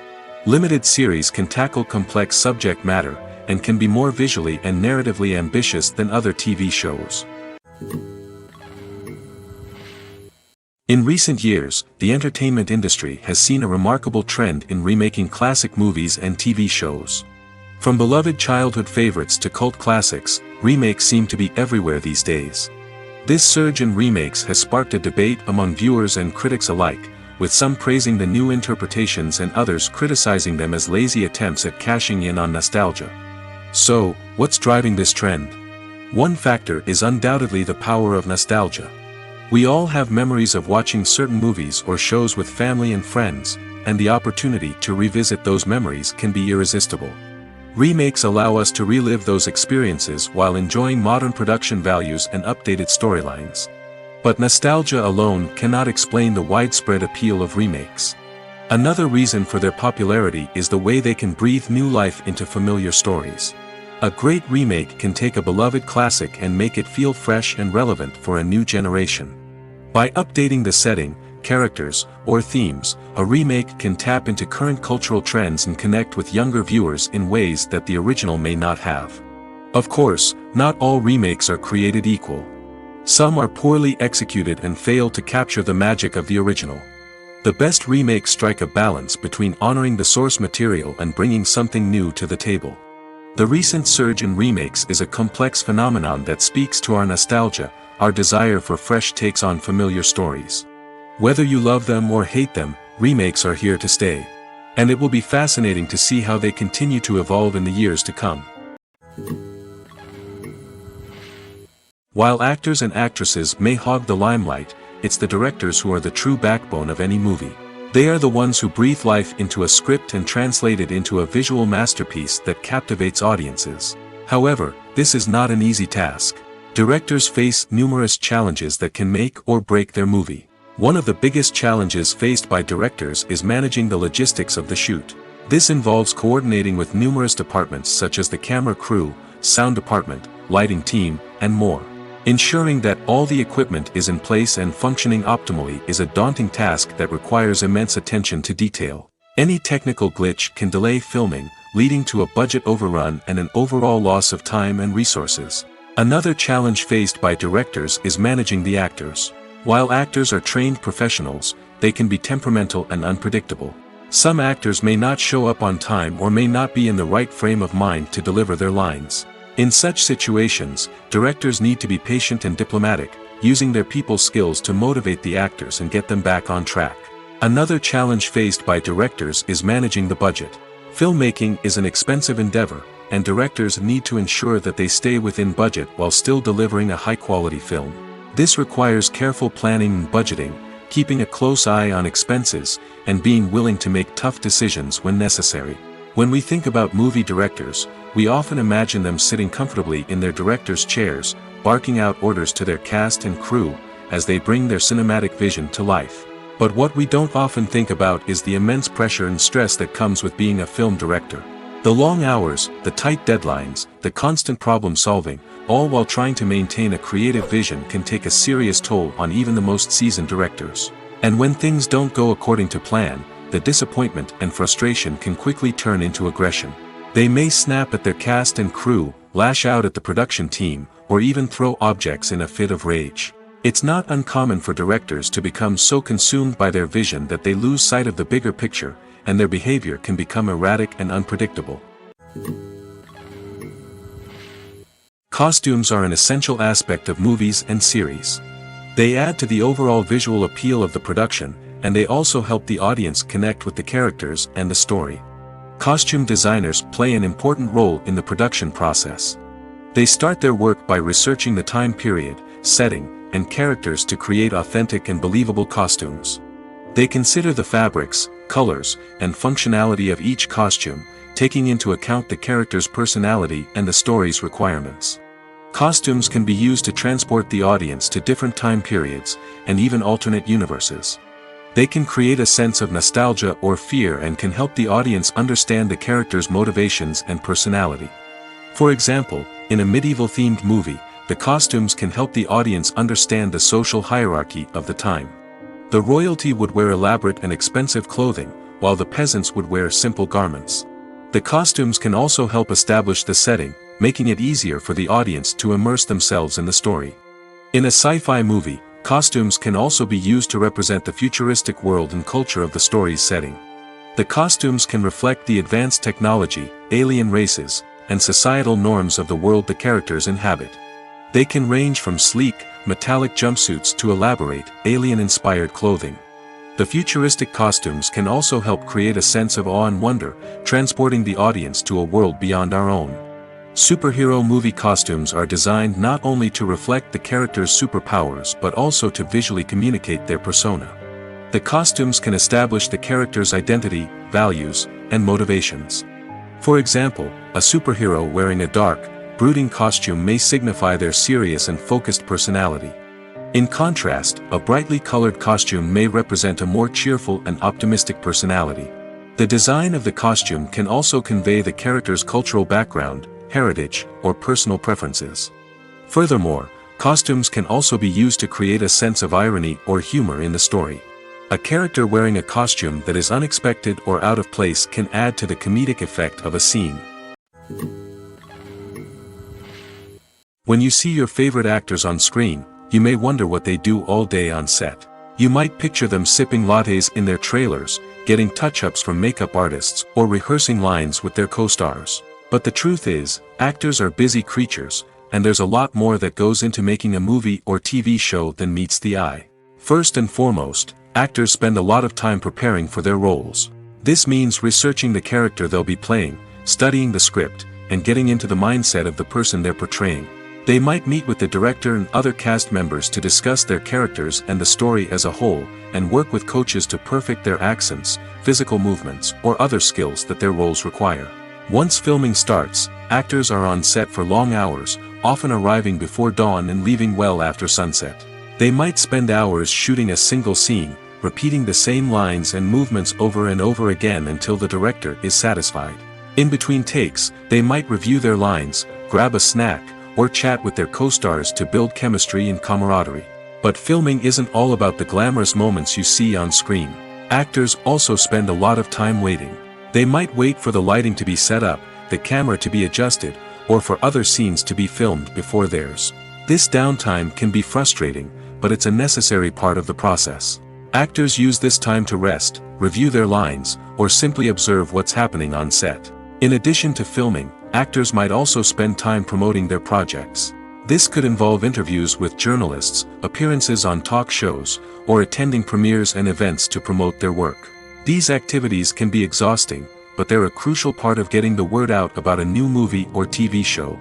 Limited series can tackle complex subject matter, and can be more visually and narratively ambitious than other TV shows. In recent years, the entertainment industry has seen a remarkable trend in remaking classic movies and TV shows. From beloved childhood favorites to cult classics, remakes seem to be everywhere these days. This surge in remakes has sparked a debate among viewers and critics alike, with some praising the new interpretations and others criticizing them as lazy attempts at cashing in on nostalgia. So, what's driving this trend? One factor is undoubtedly the power of nostalgia. We all have memories of watching certain movies or shows with family and friends, and the opportunity to revisit those memories can be irresistible. Remakes allow us to relive those experiences while enjoying modern production values and updated storylines. But nostalgia alone cannot explain the widespread appeal of remakes. Another reason for their popularity is the way they can breathe new life into familiar stories. A great remake can take a beloved classic and make it feel fresh and relevant for a new generation. By updating the setting, characters, or themes, a remake can tap into current cultural trends and connect with younger viewers in ways that the original may not have. Of course, not all remakes are created equal. Some are poorly executed and fail to capture the magic of the original. The best remakes strike a balance between honoring the source material and bringing something new to the table. The recent surge in remakes is a complex phenomenon that speaks to our nostalgia, our desire for fresh takes on familiar stories. Whether you love them or hate them, remakes are here to stay. And it will be fascinating to see how they continue to evolve in the years to come. While actors and actresses may hog the limelight, it's the directors who are the true backbone of any movie. They are the ones who breathe life into a script and translate it into a visual masterpiece that captivates audiences. However, this is not an easy task. Directors face numerous challenges that can make or break their movie. One of the biggest challenges faced by directors is managing the logistics of the shoot. This involves coordinating with numerous departments such as the camera crew, sound department, lighting team, and more. Ensuring that all the equipment is in place and functioning optimally is a daunting task that requires immense attention to detail. Any technical glitch can delay filming, leading to a budget overrun and an overall loss of time and resources. Another challenge faced by directors is managing the actors. While actors are trained professionals, they can be temperamental and unpredictable. Some actors may not show up on time or may not be in the right frame of mind to deliver their lines. In such situations, directors need to be patient and diplomatic, using their people skills to motivate the actors and get them back on track. Another challenge faced by directors is managing the budget. Filmmaking is an expensive endeavor, and directors need to ensure that they stay within budget while still delivering a high-quality film. This requires careful planning and budgeting, keeping a close eye on expenses, and being willing to make tough decisions when necessary. When we think about movie directors, we often imagine them sitting comfortably in their director's chairs, barking out orders to their cast and crew, as they bring their cinematic vision to life. But what we don't often think about is the immense pressure and stress that comes with being a film director. The long hours, the tight deadlines, the constant problem solving, all while trying to maintain a creative vision can take a serious toll on even the most seasoned directors. And when things don't go according to plan, the disappointment and frustration can quickly turn into aggression. They may snap at their cast and crew, lash out at the production team, or even throw objects in a fit of rage. It's not uncommon for directors to become so consumed by their vision that they lose sight of the bigger picture, and their behavior can become erratic and unpredictable. Costumes are an essential aspect of movies and series. They add to the overall visual appeal of the production, and they also help the audience connect with the characters and the story. Costume designers play an important role in the production process. They start their work by researching the time period, setting, and characters to create authentic and believable costumes. They consider the fabrics, colors, and functionality of each costume, taking into account the character's personality and the story's requirements. Costumes can be used to transport the audience to different time periods, and even alternate universes. They can create a sense of nostalgia or fear and can help the audience understand the character's motivations and personality. For example, in a medieval-themed movie, the costumes can help the audience understand the social hierarchy of the time. The royalty would wear elaborate and expensive clothing, while the peasants would wear simple garments. The costumes can also help establish the setting, making it easier for the audience to immerse themselves in the story. In a sci-fi movie, costumes can also be used to represent the futuristic world and culture of the story's setting. The costumes can reflect the advanced technology, alien races, and societal norms of the world the characters inhabit. They can range from sleek, metallic jumpsuits to elaborate, alien-inspired clothing. The futuristic costumes can also help create a sense of awe and wonder, transporting the audience to a world beyond our own. Superhero movie costumes are designed not only to reflect the character's superpowers but also to visually communicate their persona. The costumes can establish the character's identity, values, and motivations. For example, a superhero wearing a dark, brooding costume may signify their serious and focused personality. In contrast, a brightly colored costume may represent a more cheerful and optimistic personality. The design of the costume can also convey the character's cultural background, heritage, or personal preferences. Furthermore, costumes can also be used to create a sense of irony or humor in the story. A character wearing a costume that is unexpected or out of place can add to the comedic effect of a scene. When you see your favorite actors on screen, you may wonder what they do all day on set. You might picture them sipping lattes in their trailers, getting touch-ups from makeup artists, or rehearsing lines with their co-stars. But the truth is, actors are busy creatures, and there's a lot more that goes into making a movie or TV show than meets the eye. First and foremost, actors spend a lot of time preparing for their roles. This means researching the character they'll be playing, studying the script, and getting into the mindset of the person they're portraying. They might meet with the director and other cast members to discuss their characters and the story as a whole, and work with coaches to perfect their accents, physical movements, or other skills that their roles require. Once filming starts, actors are on set for long hours, often arriving before dawn and leaving well after sunset. They might spend hours shooting a single scene, repeating the same lines and movements over and over again until the director is satisfied. In between takes, they might review their lines, grab a snack, or chat with their co-stars to build chemistry and camaraderie. But filming isn't all about the glamorous moments you see on screen. Actors also spend a lot of time waiting. They might wait for the lighting to be set up, the camera to be adjusted, or for other scenes to be filmed before theirs. This downtime can be frustrating, but it's a necessary part of the process. Actors use this time to rest, review their lines, or simply observe what's happening on set. In addition to filming, actors might also spend time promoting their projects. This could involve interviews with journalists, appearances on talk shows, or attending premieres and events to promote their work. These activities can be exhausting, but they're a crucial part of getting the word out about a new movie or TV show.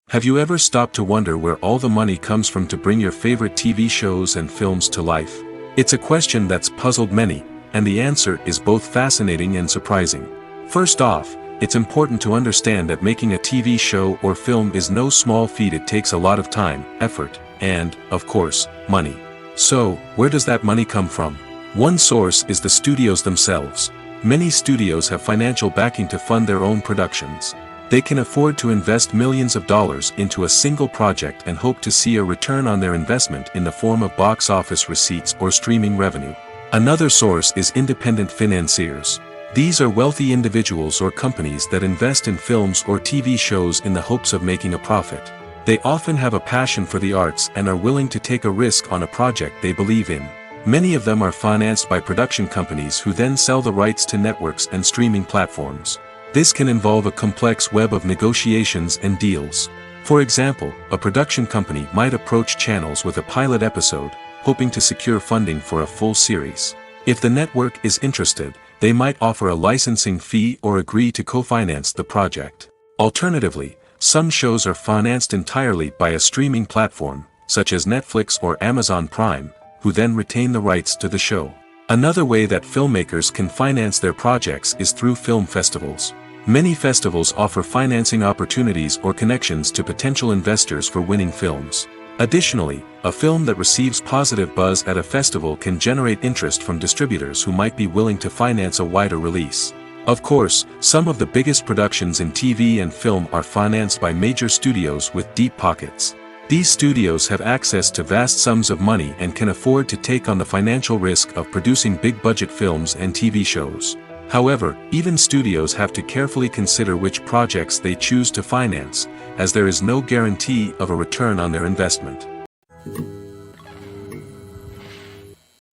Have you ever stopped to wonder where all the money comes from to bring your favorite TV shows and films to life? It's a question that's puzzled many, and the answer is both fascinating and surprising. First off, it's important to understand that making a TV show or film is no small feat. It takes a lot of time, effort, and, of course, money. So, where does that money come from? One source is the studios themselves. Many studios have financial backing to fund their own productions. They can afford to invest millions of dollars into a single project and hope to see a return on their investment in the form of box office receipts or streaming revenue. Another source is independent financiers. These are wealthy individuals or companies that invest in films or TV shows in the hopes of making a profit. They often have a passion for the arts and are willing to take a risk on a project they believe in. Many of them are financed by production companies who then sell the rights to networks and streaming platforms. This can involve a complex web of negotiations and deals. For example, a production company might approach channels with a pilot episode, hoping to secure funding for a full series. If the network is interested, they might offer a licensing fee or agree to co-finance the project. Alternatively, some shows are financed entirely by a streaming platform, such as Netflix or Amazon Prime, who then retain the rights to the show. Another way that filmmakers can finance their projects is through film festivals. Many festivals offer financing opportunities or connections to potential investors for winning films. Additionally, a film that receives positive buzz at a festival can generate interest from distributors who might be willing to finance a wider release. Of course, some of the biggest productions in TV and film are financed by major studios with deep pockets. These studios have access to vast sums of money and can afford to take on the financial risk of producing big-budget films and TV shows. However, even studios have to carefully consider which projects they choose to finance, as there is no guarantee of a return on their investment.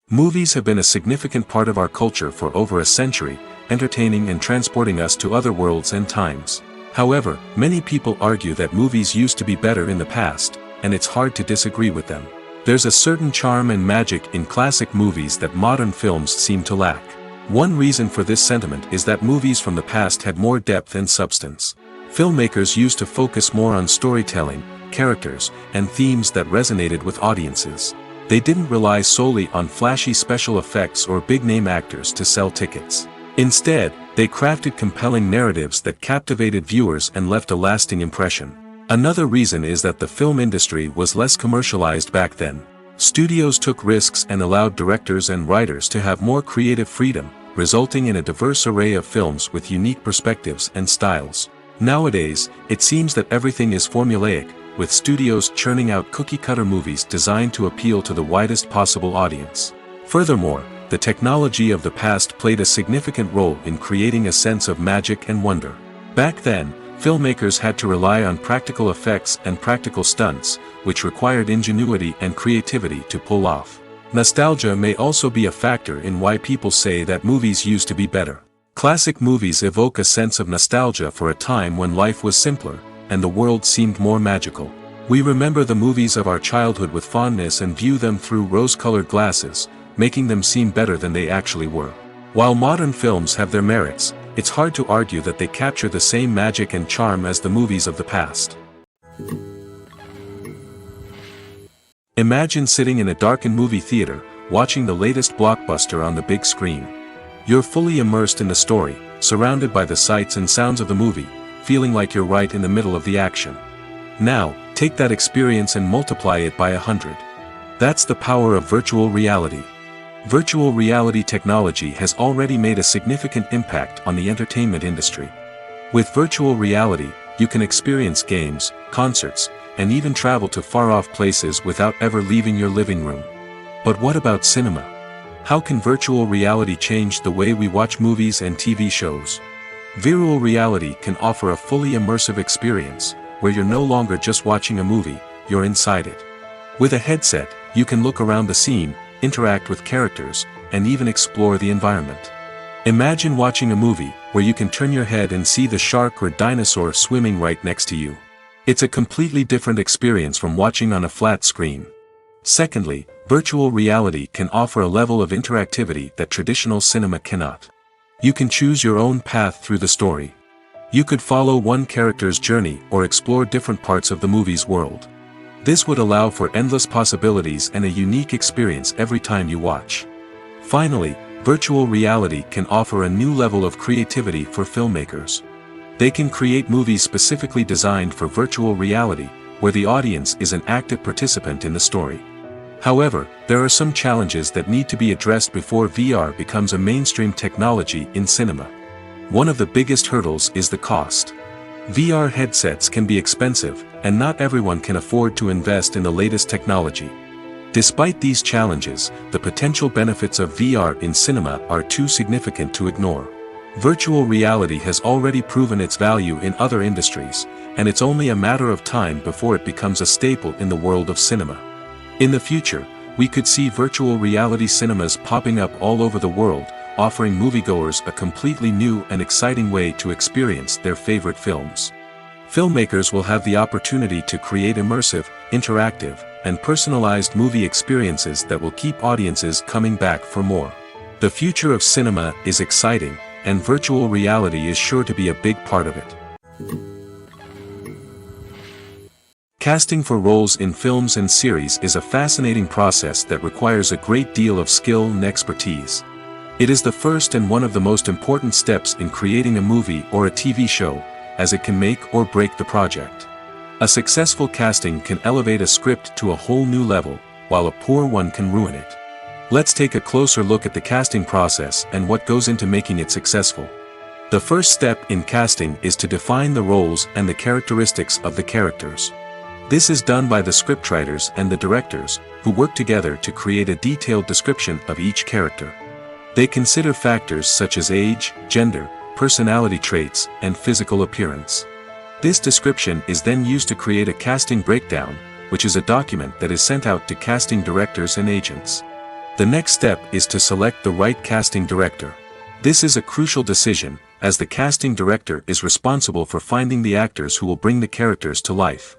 Movies have been a significant part of our culture for over a century, entertaining and transporting us to other worlds and times. However, many people argue that movies used to be better in the past, and it's hard to disagree with them. There's a certain charm and magic in classic movies that modern films seem to lack. One reason for this sentiment is that movies from the past had more depth and substance. Filmmakers used to focus more on storytelling, characters, and themes that resonated with audiences. They didn't rely solely on flashy special effects or big-name actors to sell tickets. Instead, they crafted compelling narratives that captivated viewers and left a lasting impression. Another reason is that the film industry was less commercialized back then. Studios took risks and allowed directors and writers to have more creative freedom, resulting in a diverse array of films with unique perspectives and styles. Nowadays, it seems that everything is formulaic, with studios churning out cookie-cutter movies designed to appeal to the widest possible audience. Furthermore, the technology of the past played a significant role in creating a sense of magic and wonder. Back then, filmmakers had to rely on practical effects and practical stunts, which required ingenuity and creativity to pull off. Nostalgia may also be a factor in why people say that movies used to be better. Classic movies evoke a sense of nostalgia for a time when life was simpler, and the world seemed more magical. We remember the movies of our childhood with fondness and view them through rose-colored glasses, making them seem better than they actually were. While modern films have their merits, it's hard to argue that they capture the same magic and charm as the movies of the past. Imagine sitting in a darkened movie theater, watching the latest blockbuster on the big screen. You're fully immersed in the story, surrounded by the sights and sounds of the movie, feeling like you're right in the middle of the action. Now, take that experience and multiply it by 100. That's the power of virtual reality. Virtual reality technology has already made a significant impact on the entertainment industry. With virtual reality, you can experience games, concerts, and even travel to far-off places without ever leaving your living room. But what about cinema? How can virtual reality change the way we watch movies and TV shows? Virtual reality can offer a fully immersive experience, where you're no longer just watching a movie, you're inside it. With a headset, you can look around the scene, interact with characters, and even explore the environment. Imagine watching a movie, where you can turn your head and see the shark or dinosaur swimming right next to you. It's a completely different experience from watching on a flat screen. Secondly, virtual reality can offer a level of interactivity that traditional cinema cannot. You can choose your own path through the story. You could follow one character's journey or explore different parts of the movie's world. This would allow for endless possibilities and a unique experience every time you watch. Finally, virtual reality can offer a new level of creativity for filmmakers. They can create movies specifically designed for virtual reality, where the audience is an active participant in the story. However, there are some challenges that need to be addressed before VR becomes a mainstream technology in cinema. One of the biggest hurdles is the cost. VR headsets can be expensive, and not everyone can afford to invest in the latest technology. Despite these challenges, the potential benefits of VR in cinema are too significant to ignore. Virtual reality has already proven its value in other industries, and it's only a matter of time before it becomes a staple in the world of cinema. In the future, we could see virtual reality cinemas popping up all over the world, offering moviegoers a completely new and exciting way to experience their favorite films. Filmmakers will have the opportunity to create immersive, interactive, and personalized movie experiences that will keep audiences coming back for more. The future of cinema is exciting, and virtual reality is sure to be a big part of it. Casting for roles in films and series is a fascinating process that requires a great deal of skill and expertise. It is the first and one of the most important steps in creating a movie or a TV show, as it can make or break the project. A successful casting can elevate a script to a whole new level, while a poor one can ruin it. Let's take a closer look at the casting process and what goes into making it successful. The first step in casting is to define the roles and the characteristics of the characters. This is done by the scriptwriters and the directors, who work together to create a detailed description of each character. They consider factors such as age, gender, personality traits, and physical appearance. This description is then used to create a casting breakdown, which is a document that is sent out to casting directors and agents. The next step is to select the right casting director. This is a crucial decision, as the casting director is responsible for finding the actors who will bring the characters to life.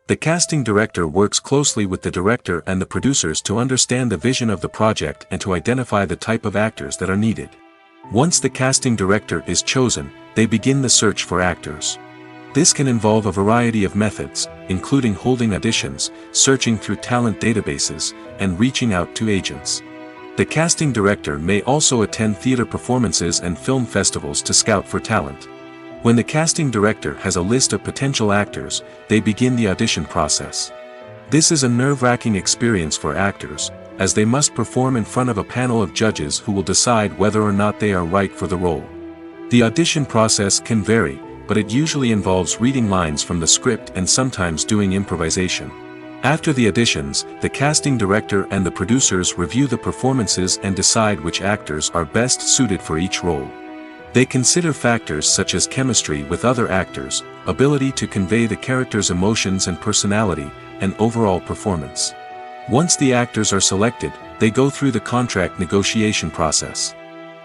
The casting director works closely with the director and the producers to understand the vision of the project and to identify the type of actors that are needed. Once the casting director is chosen, they begin the search for actors. This can involve a variety of methods, including holding auditions, searching through talent databases, and reaching out to agents. The casting director may also attend theater performances and film festivals to scout for talent. When the casting director has a list of potential actors, they begin the audition process. This is a nerve-wracking experience for actors, as they must perform in front of a panel of judges who will decide whether or not they are right for the role. The audition process can vary, but it usually involves reading lines from the script and sometimes doing improvisation. After the auditions, the casting director and the producers review the performances and decide which actors are best suited for each role. They consider factors such as chemistry with other actors, ability to convey the character's emotions and personality, and overall performance. Once the actors are selected, they go through the contract negotiation process.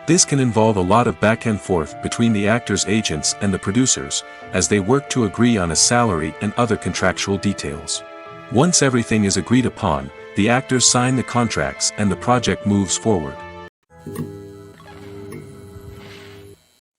This can involve a lot of back and forth between the actors' agents and the producers, as they work to agree on a salary and other contractual details. Once everything is agreed upon, the actors sign the contracts and the project moves forward.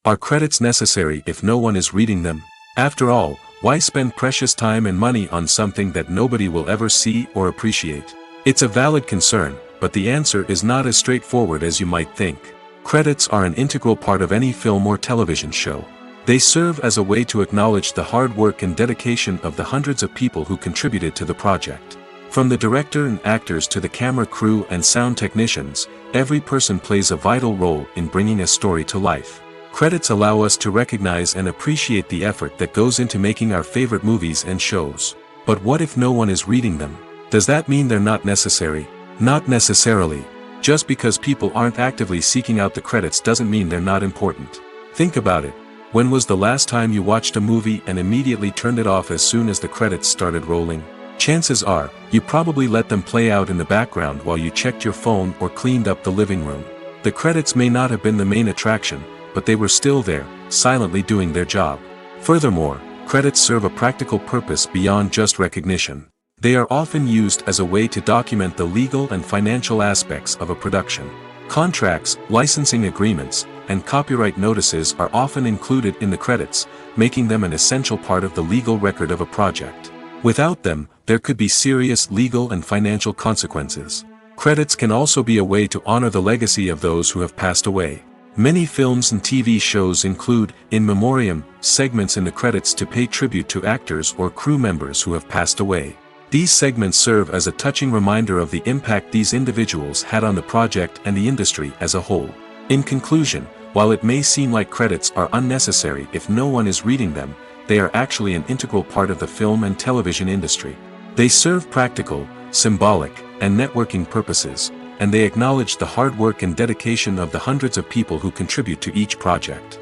Are credits necessary if no one is reading them? After all, why spend precious time and money on something that nobody will ever see or appreciate? It's a valid concern, but the answer is not as straightforward as you might think. Credits are an integral part of any film or television show. They serve as a way to acknowledge the hard work and dedication of the hundreds of people who contributed to the project. From the director and actors to the camera crew and sound technicians, every person plays a vital role in bringing a story to life. Credits allow us to recognize and appreciate the effort that goes into making our favorite movies and shows. But what if no one is reading them? Does that mean they're not necessary? Not necessarily. Just because people aren't actively seeking out the credits doesn't mean they're not important. Think about it. When was the last time you watched a movie and immediately turned it off as soon as the credits started rolling? Chances are, you probably let them play out in the background while you checked your phone or cleaned up the living room. The credits may not have been the main attraction, but they were still there, silently doing their job. Furthermore, credits serve a practical purpose beyond just recognition. They are often used as a way to document the legal and financial aspects of a production. Contracts, licensing agreements, and copyright notices are often included in the credits, making them an essential part of the legal record of a project. Without them, there could be serious legal and financial consequences. Credits can also be a way to honor the legacy of those who have passed away. Many films and TV shows include, in memoriam, segments in the credits to pay tribute to actors or crew members who have passed away. These segments serve as a touching reminder of the impact these individuals had on the project and the industry as a whole. In conclusion, while it may seem like credits are unnecessary if no one is reading them, they are actually an integral part of the film and television industry. They serve practical, symbolic, and networking purposes, and they acknowledge the hard work and dedication of the hundreds of people who contribute to each project.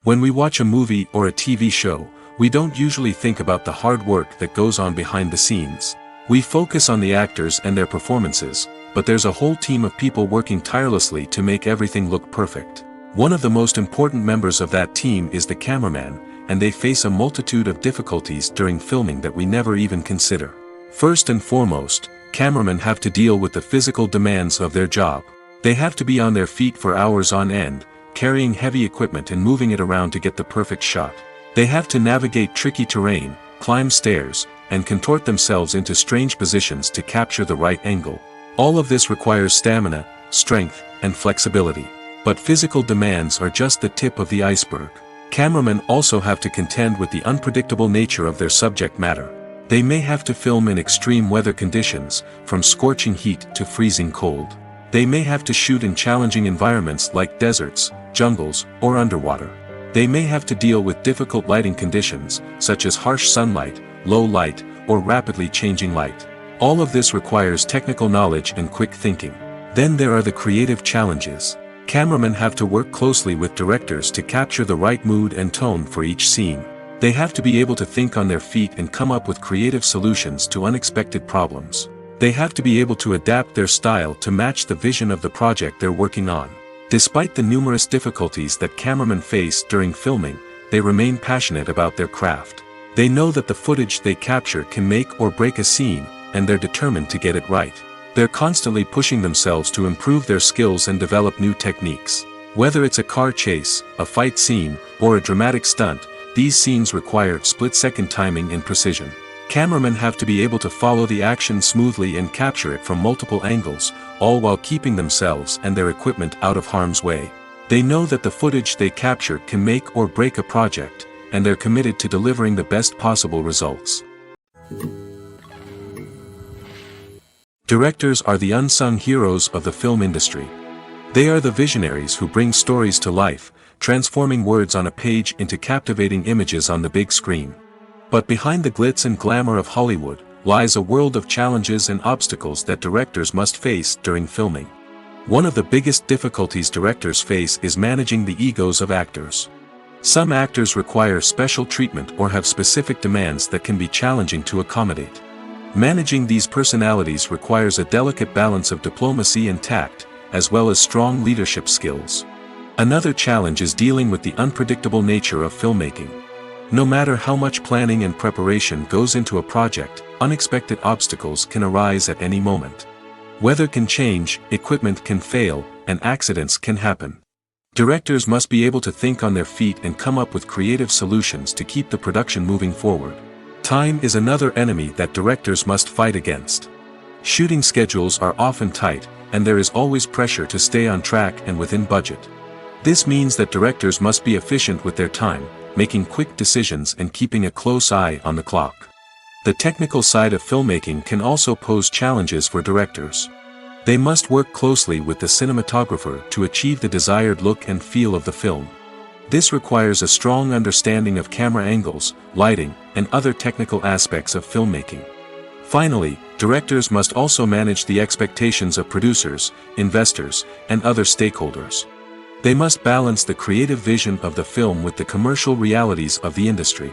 When we watch a movie or a TV show, we don't usually think about the hard work that goes on behind the scenes. We focus on the actors and their performances, but there's a whole team of people working tirelessly to make everything look perfect. One of the most important members of that team is the cameraman, and they face a multitude of difficulties during filming that we never even consider. First and foremost, cameramen have to deal with the physical demands of their job. They have to be on their feet for hours on end, carrying heavy equipment and moving it around to get the perfect shot. They have to navigate tricky terrain, climb stairs, and contort themselves into strange positions to capture the right angle. All of this requires stamina, strength, and flexibility. But physical demands are just the tip of the iceberg. Cameramen also have to contend with the unpredictable nature of their subject matter. They may have to film in extreme weather conditions, from scorching heat to freezing cold. They may have to shoot in challenging environments like deserts, jungles, or underwater. They may have to deal with difficult lighting conditions, such as harsh sunlight, low light, or rapidly changing light. All of this requires technical knowledge and quick thinking. Then there are the creative challenges. Cameramen have to work closely with directors to capture the right mood and tone for each scene. They have to be able to think on their feet and come up with creative solutions to unexpected problems. They have to be able to adapt their style to match the vision of the project they're working on. Despite the numerous difficulties that cameramen face during filming, they remain passionate about their craft. They know that the footage they capture can make or break a scene, and they're determined to get it right. They're constantly pushing themselves to improve their skills and develop new techniques. Whether it's a car chase, a fight scene, or a dramatic stunt, these scenes require split-second timing and precision. Cameramen have to be able to follow the action smoothly and capture it from multiple angles, all while keeping themselves and their equipment out of harm's way. They know that the footage they capture can make or break a project, and they're committed to delivering the best possible results. Directors are the unsung heroes of the film industry. They are the visionaries who bring stories to life, transforming words on a page into captivating images on the big screen. But behind the glitz and glamour of Hollywood, lies a world of challenges and obstacles that directors must face during filming. One of the biggest difficulties directors face is managing the egos of actors. Some actors require special treatment or have specific demands that can be challenging to accommodate. Managing these personalities requires a delicate balance of diplomacy and tact, as well as strong leadership skills. Another challenge is dealing with the unpredictable nature of filmmaking. No matter how much planning and preparation goes into a project, unexpected obstacles can arise at any moment. Weather can change, equipment can fail, and accidents can happen. Directors must be able to think on their feet and come up with creative solutions to keep the production moving forward. Time is another enemy that directors must fight against. Shooting schedules are often tight, and there is always pressure to stay on track and within budget. This means that directors must be efficient with their time, making quick decisions and keeping a close eye on the clock. The technical side of filmmaking can also pose challenges for directors. They must work closely with the cinematographer to achieve the desired look and feel of the film. This requires a strong understanding of camera angles, lighting, and other technical aspects of filmmaking. Finally, directors must also manage the expectations of producers, investors, and other stakeholders. They must balance the creative vision of the film with the commercial realities of the industry.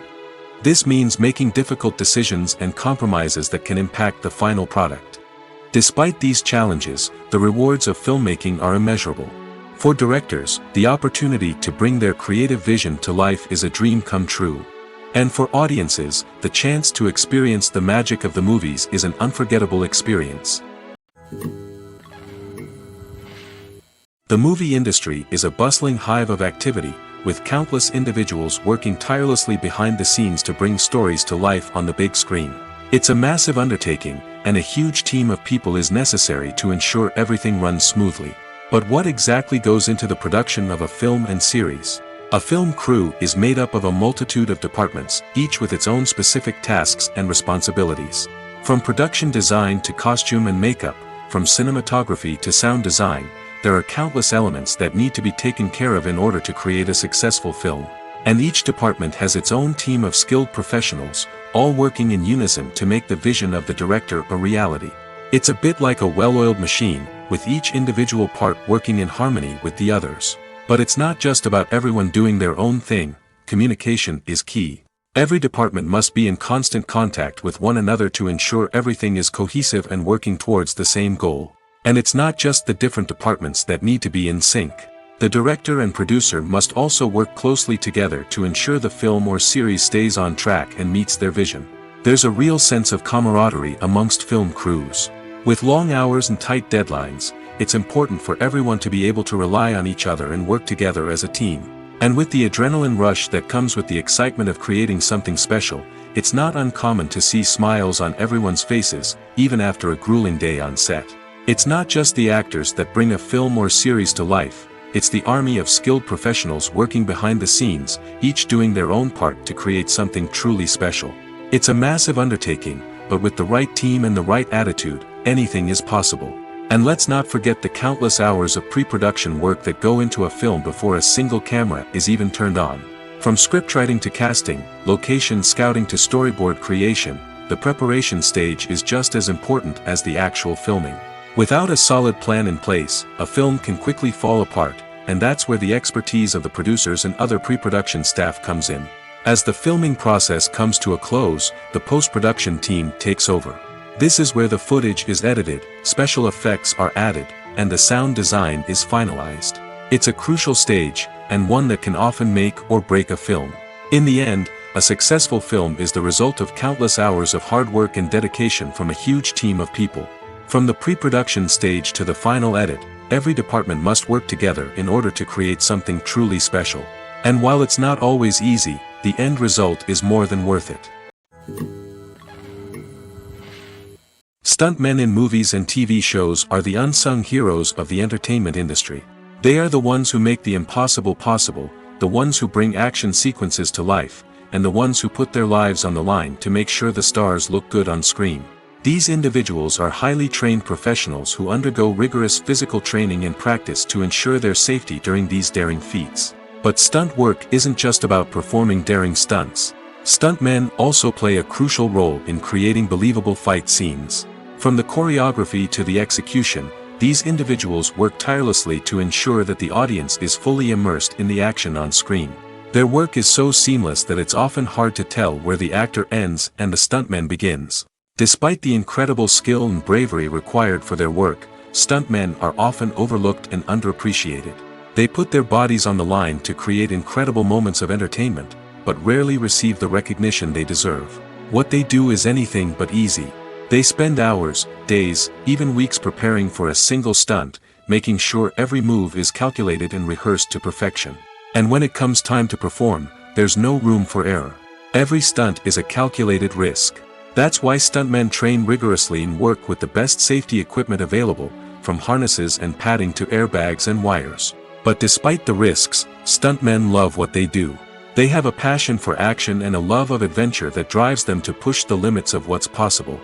This means making difficult decisions and compromises that can impact the final product. Despite these challenges, the rewards of filmmaking are immeasurable. For directors, the opportunity to bring their creative vision to life is a dream come true. And for audiences, the chance to experience the magic of the movies is an unforgettable experience. The movie industry is a bustling hive of activity, with countless individuals working tirelessly behind the scenes to bring stories to life on the big screen. It's a massive undertaking, and a huge team of people is necessary to ensure everything runs smoothly. But what exactly goes into the production of a film and series? A film crew is made up of a multitude of departments, each with its own specific tasks and responsibilities. From production design to costume and makeup, from cinematography to sound design, there are countless elements that need to be taken care of in order to create a successful film. And each department has its own team of skilled professionals, all working in unison to make the vision of the director a reality. It's a bit like a well-oiled machine, with each individual part working in harmony with the others. But it's not just about everyone doing their own thing. Communication is key. Every department must be in constant contact with one another to ensure everything is cohesive and working towards the same goal. And it's not just the different departments that need to be in sync. The director and producer must also work closely together to ensure the film or series stays on track and meets their vision. There's a real sense of camaraderie amongst film crews. With long hours and tight deadlines, it's important for everyone to be able to rely on each other and work together as a team. And with the adrenaline rush that comes with the excitement of creating something special, it's not uncommon to see smiles on everyone's faces, even after a grueling day on set. It's not just the actors that bring a film or series to life, it's the army of skilled professionals working behind the scenes, each doing their own part to create something truly special. It's a massive undertaking, but with the right team and the right attitude, anything is possible. And let's not forget the countless hours of pre-production work that go into a film before a single camera is even turned on. From scriptwriting to casting, location scouting to storyboard creation, the preparation stage is just as important as the actual filming. Without a solid plan in place, a film can quickly fall apart, and that's where the expertise of the producers and other pre-production staff comes in. As the filming process comes to a close, the post-production team takes over. This is where the footage is edited, special effects are added, and the sound design is finalized. It's a crucial stage, and one that can often make or break a film. In the end, a successful film is the result of countless hours of hard work and dedication from a huge team of people. From the pre-production stage to the final edit, every department must work together in order to create something truly special. And while it's not always easy, the end result is more than worth it. Stuntmen in movies and TV shows are the unsung heroes of the entertainment industry. They are the ones who make the impossible possible, the ones who bring action sequences to life, and the ones who put their lives on the line to make sure the stars look good on screen. These individuals are highly trained professionals who undergo rigorous physical training and practice to ensure their safety during these daring feats. But stunt work isn't just about performing daring stunts. Stuntmen also play a crucial role in creating believable fight scenes. From the choreography to the execution, these individuals work tirelessly to ensure that the audience is fully immersed in the action on screen. Their work is so seamless that it's often hard to tell where the actor ends and the stuntman begins. Despite the incredible skill and bravery required for their work, stuntmen are often overlooked and underappreciated. They put their bodies on the line to create incredible moments of entertainment, but rarely receive the recognition they deserve. What they do is anything but easy. They spend hours, days, even weeks preparing for a single stunt, making sure every move is calculated and rehearsed to perfection. And when it comes time to perform, there's no room for error. Every stunt is a calculated risk. That's why stuntmen train rigorously and work with the best safety equipment available, from harnesses and padding to airbags and wires. But despite the risks, stuntmen love what they do. They have a passion for action and a love of adventure that drives them to push the limits of what's possible.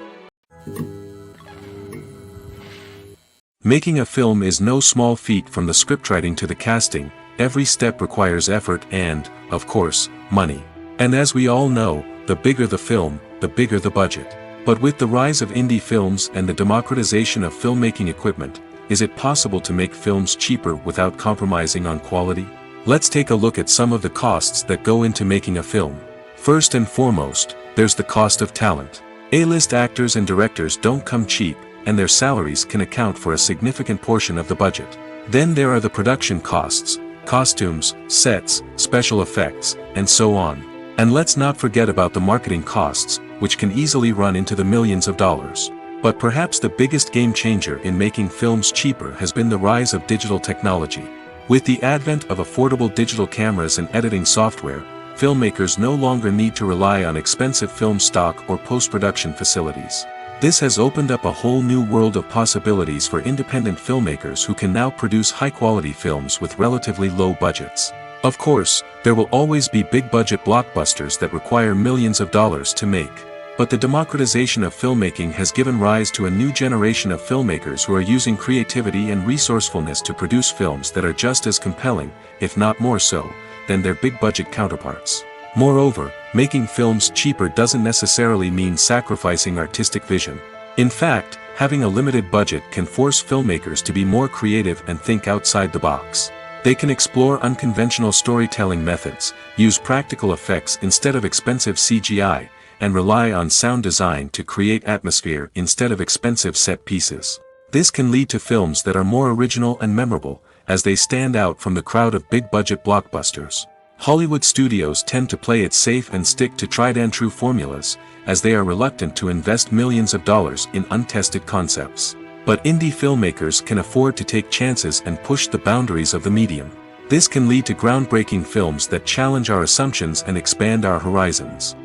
Making a film is no small feat. From the scriptwriting to the casting, every step requires effort and, of course, money. And as we all know, the bigger the film, the bigger the budget. But with the rise of indie films and the democratization of filmmaking equipment, is it possible to make films cheaper without compromising on quality? Let's take a look at some of the costs that go into making a film. First and foremost, there's the cost of talent. A-list actors and directors don't come cheap, and their salaries can account for a significant portion of the budget. Then there are the production costs, costumes, sets, special effects, and so on. And let's not forget about the marketing costs, which can easily run into the millions of dollars. But perhaps the biggest game changer in making films cheaper has been the rise of digital technology. With the advent of affordable digital cameras and editing software, filmmakers no longer need to rely on expensive film stock or post-production facilities. This has opened up a whole new world of possibilities for independent filmmakers who can now produce high-quality films with relatively low budgets. Of course, there will always be big-budget blockbusters that require millions of dollars to make. But the democratization of filmmaking has given rise to a new generation of filmmakers who are using creativity and resourcefulness to produce films that are just as compelling, if not more so, than their big-budget counterparts. Moreover, making films cheaper doesn't necessarily mean sacrificing artistic vision. In fact, having a limited budget can force filmmakers to be more creative and think outside the box. They can explore unconventional storytelling methods, use practical effects instead of expensive CGI, and rely on sound design to create atmosphere instead of expensive set pieces. This can lead to films that are more original and memorable, as they stand out from the crowd of big-budget blockbusters. Hollywood studios tend to play it safe and stick to tried-and-true formulas, as they are reluctant to invest millions of dollars in untested concepts. But indie filmmakers can afford to take chances and push the boundaries of the medium. This can lead to groundbreaking films that challenge our assumptions and expand our horizons.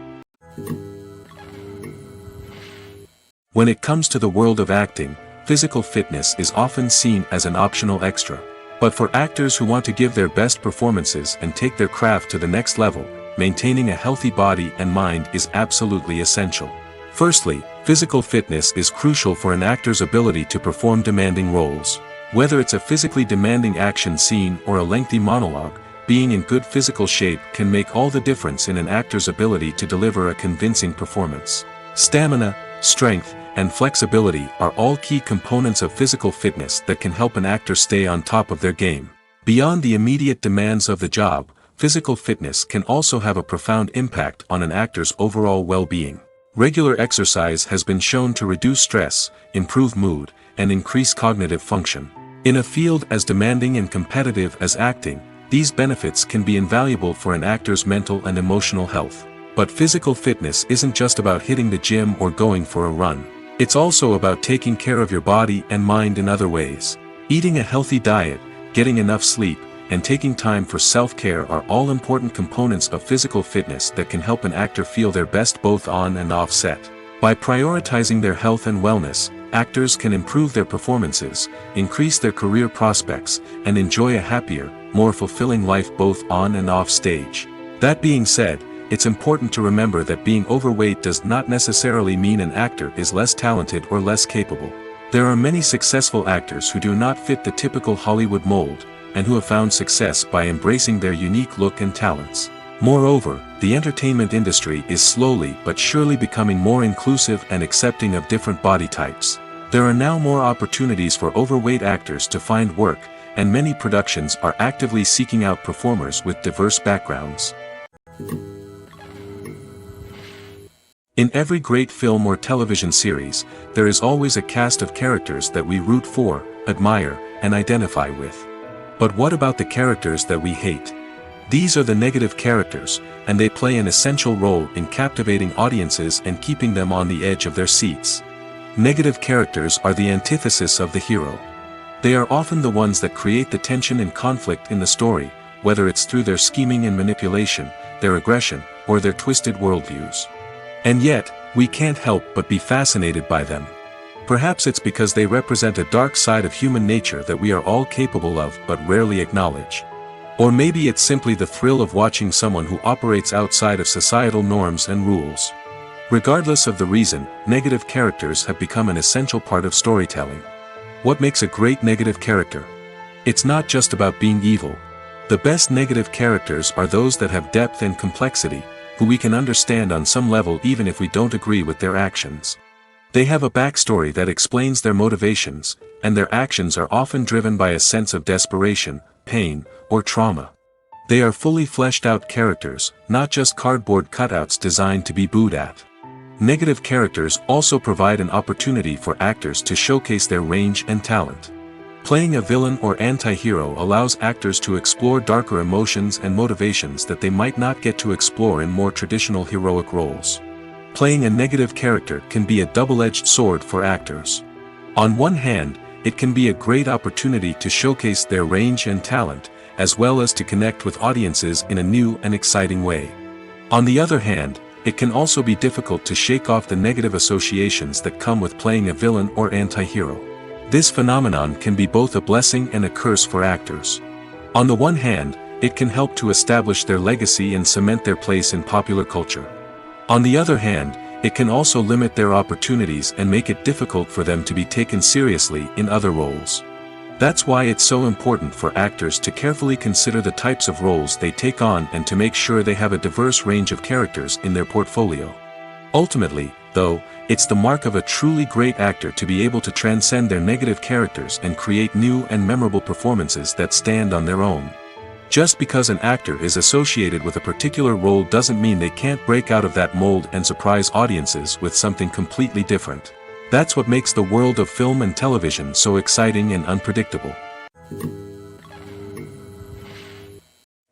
When it comes to the world of acting, physical fitness is often seen as an optional extra. But for actors who want to give their best performances and take their craft to the next level, maintaining a healthy body and mind is absolutely essential. Firstly, physical fitness is crucial for an actor's ability to perform demanding roles. Whether it's a physically demanding action scene or a lengthy monologue, being in good physical shape can make all the difference in an actor's ability to deliver a convincing performance. Stamina, strength, and flexibility are all key components of physical fitness that can help an actor stay on top of their game. Beyond the immediate demands of the job, physical fitness can also have a profound impact on an actor's overall well-being. Regular exercise has been shown to reduce stress, improve mood, and increase cognitive function. In a field as demanding and competitive as acting, these benefits can be invaluable for an actor's mental and emotional health. But physical fitness isn't just about hitting the gym or going for a run. It's also about taking care of your body and mind in other ways. Eating a healthy diet, getting enough sleep, and taking time for self-care are all important components of physical fitness that can help an actor feel their best both on and off set. By prioritizing their health and wellness, actors can improve their performances, increase their career prospects, and enjoy a happier, more fulfilling life both on and off stage. That being said, it's important to remember that being overweight does not necessarily mean an actor is less talented or less capable. There are many successful actors who do not fit the typical Hollywood mold, and who have found success by embracing their unique look and talents. Moreover, the entertainment industry is slowly but surely becoming more inclusive and accepting of different body types. There are now more opportunities for overweight actors to find work, and many productions are actively seeking out performers with diverse backgrounds. In every great film or television series, there is always a cast of characters that we root for, admire, and identify with. But what about the characters that we hate? These are the negative characters, and they play an essential role in captivating audiences and keeping them on the edge of their seats. Negative characters are the antithesis of the hero. They are often the ones that create the tension and conflict in the story, whether it's through their scheming and manipulation, their aggression, or their twisted worldviews. And yet, we can't help but be fascinated by them. Perhaps it's because they represent a dark side of human nature that we are all capable of but rarely acknowledge. Or maybe it's simply the thrill of watching someone who operates outside of societal norms and rules. Regardless of the reason, negative characters have become an essential part of storytelling. What makes a great negative character? It's not just about being evil. The best negative characters are those that have depth and complexity, who we can understand on some level even if we don't agree with their actions. They have a backstory that explains their motivations, and their actions are often driven by a sense of desperation, pain, or trauma. They are fully fleshed out characters, not just cardboard cutouts designed to be booed at. Negative characters also provide an opportunity for actors to showcase their range and talent. Playing a villain or anti-hero allows actors to explore darker emotions and motivations that they might not get to explore in more traditional heroic roles. Playing a negative character can be a double-edged sword for actors. On one hand, it can be a great opportunity to showcase their range and talent, as well as to connect with audiences in a new and exciting way. On the other hand, it can also be difficult to shake off the negative associations that come with playing a villain or anti-hero. This phenomenon can be both a blessing and a curse for actors. On the one hand, it can help to establish their legacy and cement their place in popular culture. On the other hand, it can also limit their opportunities and make it difficult for them to be taken seriously in other roles. That's why it's so important for actors to carefully consider the types of roles they take on and to make sure they have a diverse range of characters in their portfolio. Ultimately, though, it's the mark of a truly great actor to be able to transcend their negative characters and create new and memorable performances that stand on their own. Just because an actor is associated with a particular role doesn't mean they can't break out of that mold and surprise audiences with something completely different. That's what makes the world of film and television so exciting and unpredictable.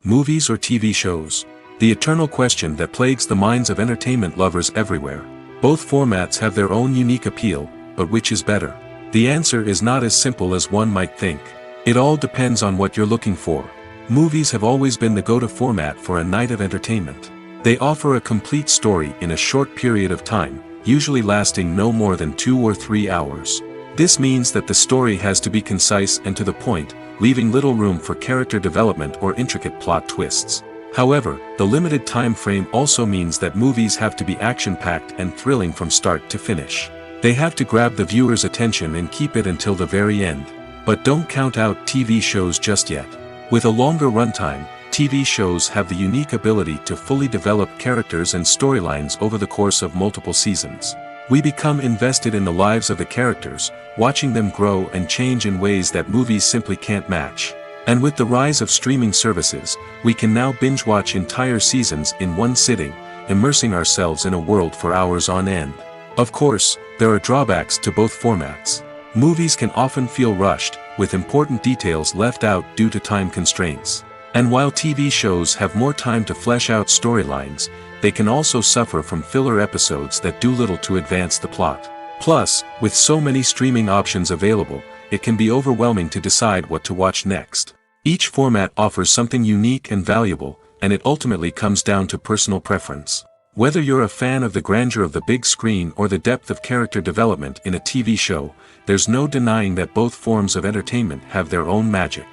Movies or TV shows? The eternal question that plagues the minds of entertainment lovers everywhere. Both formats have their own unique appeal, but which is better? The answer is not as simple as one might think. It all depends on what you're looking for. Movies have always been the go-to format for a night of entertainment. They offer a complete story in a short period of time, usually lasting no more than 2 or 3 hours. This means that the story has to be concise and to the point, leaving little room for character development or intricate plot twists. However, the limited time frame also means that movies have to be action-packed and thrilling from start to finish. They have to grab the viewer's attention and keep it until the very end. But don't count out TV shows just yet. With a longer runtime, TV shows have the unique ability to fully develop characters and storylines over the course of multiple seasons. We become invested in the lives of the characters, watching them grow and change in ways that movies simply can't match. And with the rise of streaming services, we can now binge-watch entire seasons in one sitting, immersing ourselves in a world for hours on end. Of course, there are drawbacks to both formats. Movies can often feel rushed, with important details left out due to time constraints. And while TV shows have more time to flesh out storylines, they can also suffer from filler episodes that do little to advance the plot. Plus, with so many streaming options available, it can be overwhelming to decide what to watch next. Each format offers something unique and valuable, and it ultimately comes down to personal preference. Whether you're a fan of the grandeur of the big screen or the depth of character development in a TV show, there's no denying that both forms of entertainment have their own magic.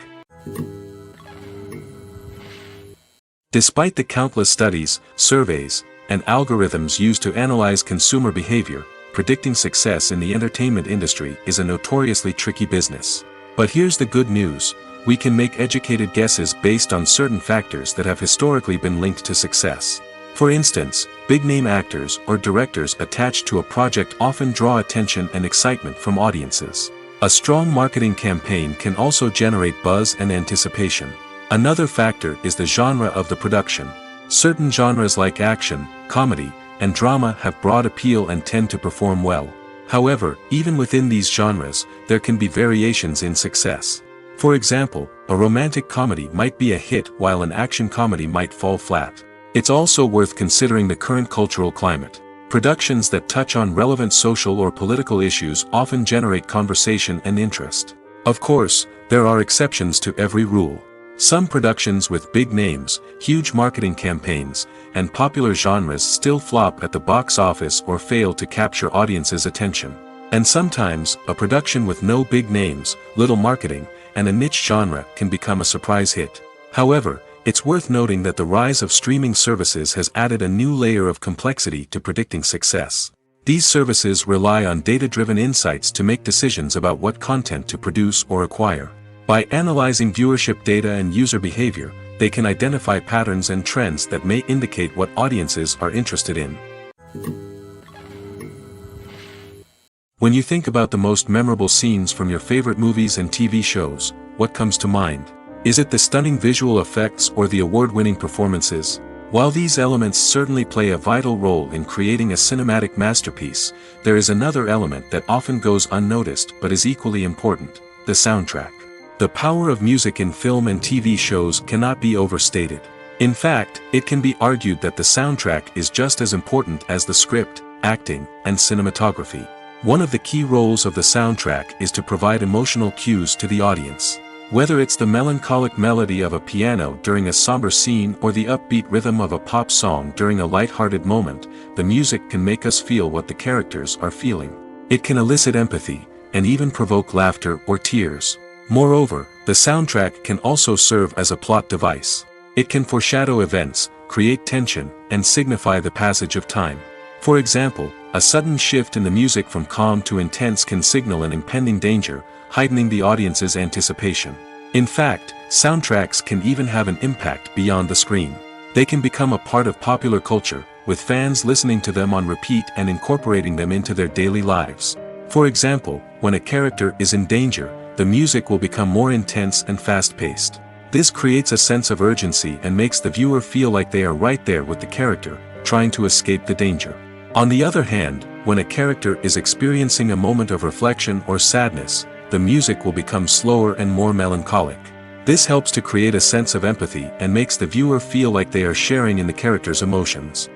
Despite the countless studies, surveys, and algorithms used to analyze consumer behavior, predicting success in the entertainment industry is a notoriously tricky business. But here's the good news: we can make educated guesses based on certain factors that have historically been linked to success. For instance, big-name actors or directors attached to a project often draw attention and excitement from audiences. A strong marketing campaign can also generate buzz and anticipation. Another factor is the genre of the production. Certain genres like action, comedy, and drama have broad appeal and tend to perform well. However, even within these genres, there can be variations in success. For example, a romantic comedy might be a hit while an action comedy might fall flat. It's also worth considering the current cultural climate. Productions that touch on relevant social or political issues often generate conversation and interest. Of course, there are exceptions to every rule. Some productions with big names, huge marketing campaigns, and popular genres still flop at the box office or fail to capture audiences' attention. And sometimes, a production with no big names, little marketing, and a niche genre can become a surprise hit. However, it's worth noting that the rise of streaming services has added a new layer of complexity to predicting success. These services rely on data-driven insights to make decisions about what content to produce or acquire. By analyzing viewership data and user behavior, they can identify patterns and trends that may indicate what audiences are interested in. When you think about the most memorable scenes from your favorite movies and TV shows, what comes to mind? Is it the stunning visual effects or the award-winning performances? While these elements certainly play a vital role in creating a cinematic masterpiece, there is another element that often goes unnoticed but is equally important: the soundtrack. The power of music in film and TV shows cannot be overstated. In fact, it can be argued that the soundtrack is just as important as the script, acting, and cinematography. One of the key roles of the soundtrack is to provide emotional cues to the audience. Whether it's the melancholic melody of a piano during a somber scene or the upbeat rhythm of a pop song during a light-hearted moment, the music can make us feel what the characters are feeling. It can elicit empathy, and even provoke laughter or tears. Moreover, the soundtrack can also serve as a plot device. It can foreshadow events, create tension, and signify the passage of time. For example, a sudden shift in the music from calm to intense can signal an impending danger, heightening the audience's anticipation. In fact, soundtracks can even have an impact beyond the screen. They can become a part of popular culture, with fans listening to them on repeat and incorporating them into their daily lives. For example, when a character is in danger, the music will become more intense and fast-paced. This creates a sense of urgency and makes the viewer feel like they are right there with the character, trying to escape the danger. On the other hand, when a character is experiencing a moment of reflection or sadness, the music will become slower and more melancholic. This helps to create a sense of empathy and makes the viewer feel like they are sharing in the character's emotions.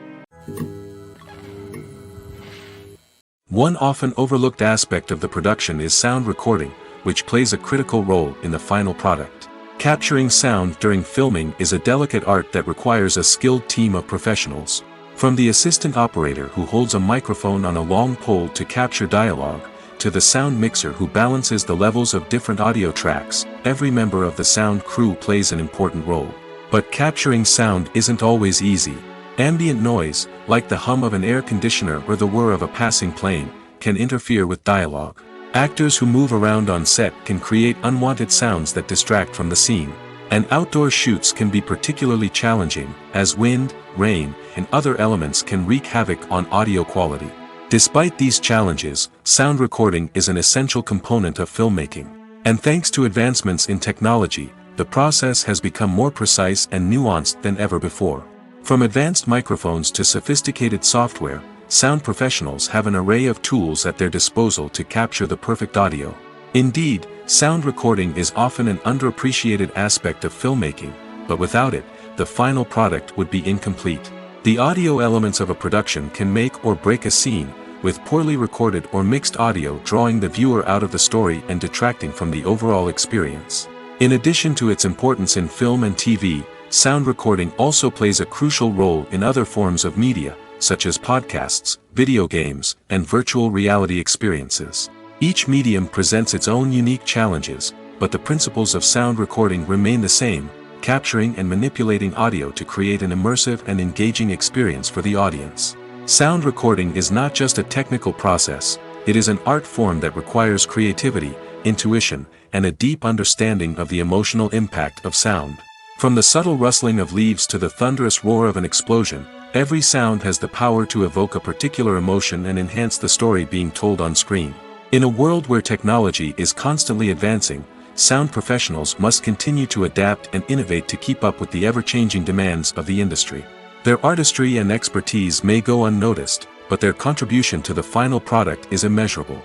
One often overlooked aspect of the production is sound recording, which plays a critical role in the final product. Capturing sound during filming is a delicate art that requires a skilled team of professionals. From the assistant operator who holds a microphone on a long pole to capture dialogue, to the sound mixer who balances the levels of different audio tracks, every member of the sound crew plays an important role. But capturing sound isn't always easy. Ambient noise, like the hum of an air conditioner or the whir of a passing plane, can interfere with dialogue. Actors who move around on set can create unwanted sounds that distract from the scene. And outdoor shoots can be particularly challenging, as wind, rain, and other elements can wreak havoc on audio quality. Despite these challenges, sound recording is an essential component of filmmaking. And thanks to advancements in technology, the process has become more precise and nuanced than ever before. From advanced microphones to sophisticated software, sound professionals have an array of tools at their disposal to capture the perfect audio. Indeed, sound recording is often an underappreciated aspect of filmmaking, but without it, the final product would be incomplete. The audio elements of a production can make or break a scene, with poorly recorded or mixed audio drawing the viewer out of the story and detracting from the overall experience. In addition to its importance in film and TV, sound recording also plays a crucial role in other forms of media, such as podcasts, video games, and virtual reality experiences. Each medium presents its own unique challenges, but the principles of sound recording remain the same: capturing and manipulating audio to create an immersive and engaging experience for the audience. Sound recording is not just a technical process, it is an art form that requires creativity, intuition, and a deep understanding of the emotional impact of sound. From the subtle rustling of leaves to the thunderous roar of an explosion, every sound has the power to evoke a particular emotion and enhance the story being told on screen. In a world where technology is constantly advancing, sound professionals must continue to adapt and innovate to keep up with the ever-changing demands of the industry. Their artistry and expertise may go unnoticed, but their contribution to the final product is immeasurable.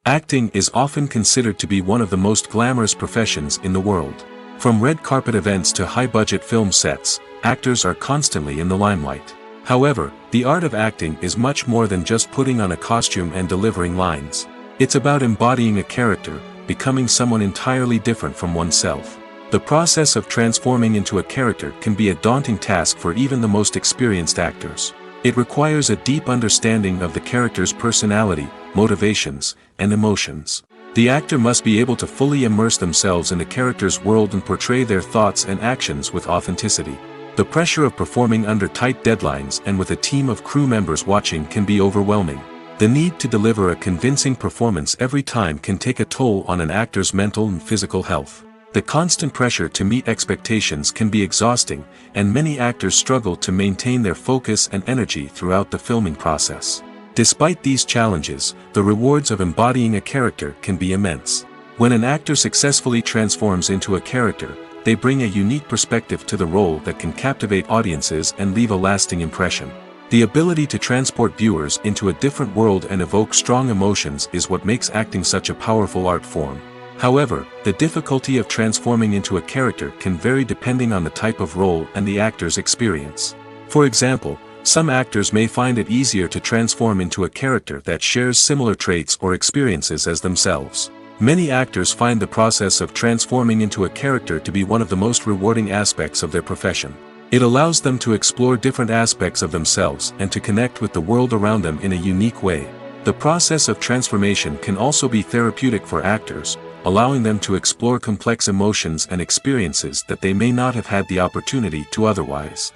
Acting is often considered to be one of the most glamorous professions in the world. From red carpet events to high-budget film sets, actors are constantly in the limelight. However, the art of acting is much more than just putting on a costume and delivering lines. It's about embodying a character, becoming someone entirely different from oneself. The process of transforming into a character can be a daunting task for even the most experienced actors. It requires a deep understanding of the character's personality, motivations, and emotions. The actor must be able to fully immerse themselves in the character's world and portray their thoughts and actions with authenticity. The pressure of performing under tight deadlines and with a team of crew members watching can be overwhelming. The need to deliver a convincing performance every time can take a toll on an actor's mental and physical health. The constant pressure to meet expectations can be exhausting, and many actors struggle to maintain their focus and energy throughout the filming process. Despite these challenges, the rewards of embodying a character can be immense. When an actor successfully transforms into a character, they bring a unique perspective to the role that can captivate audiences and leave a lasting impression. The ability to transport viewers into a different world and evoke strong emotions is what makes acting such a powerful art form. However, the difficulty of transforming into a character can vary depending on the type of role and the actor's experience. For example, some actors may find it easier to transform into a character that shares similar traits or experiences as themselves. Many actors find the process of transforming into a character to be one of the most rewarding aspects of their profession. It allows them to explore different aspects of themselves and to connect with the world around them in a unique way. The process of transformation can also be therapeutic for actors, allowing them to explore complex emotions and experiences that they may not have had the opportunity to otherwise.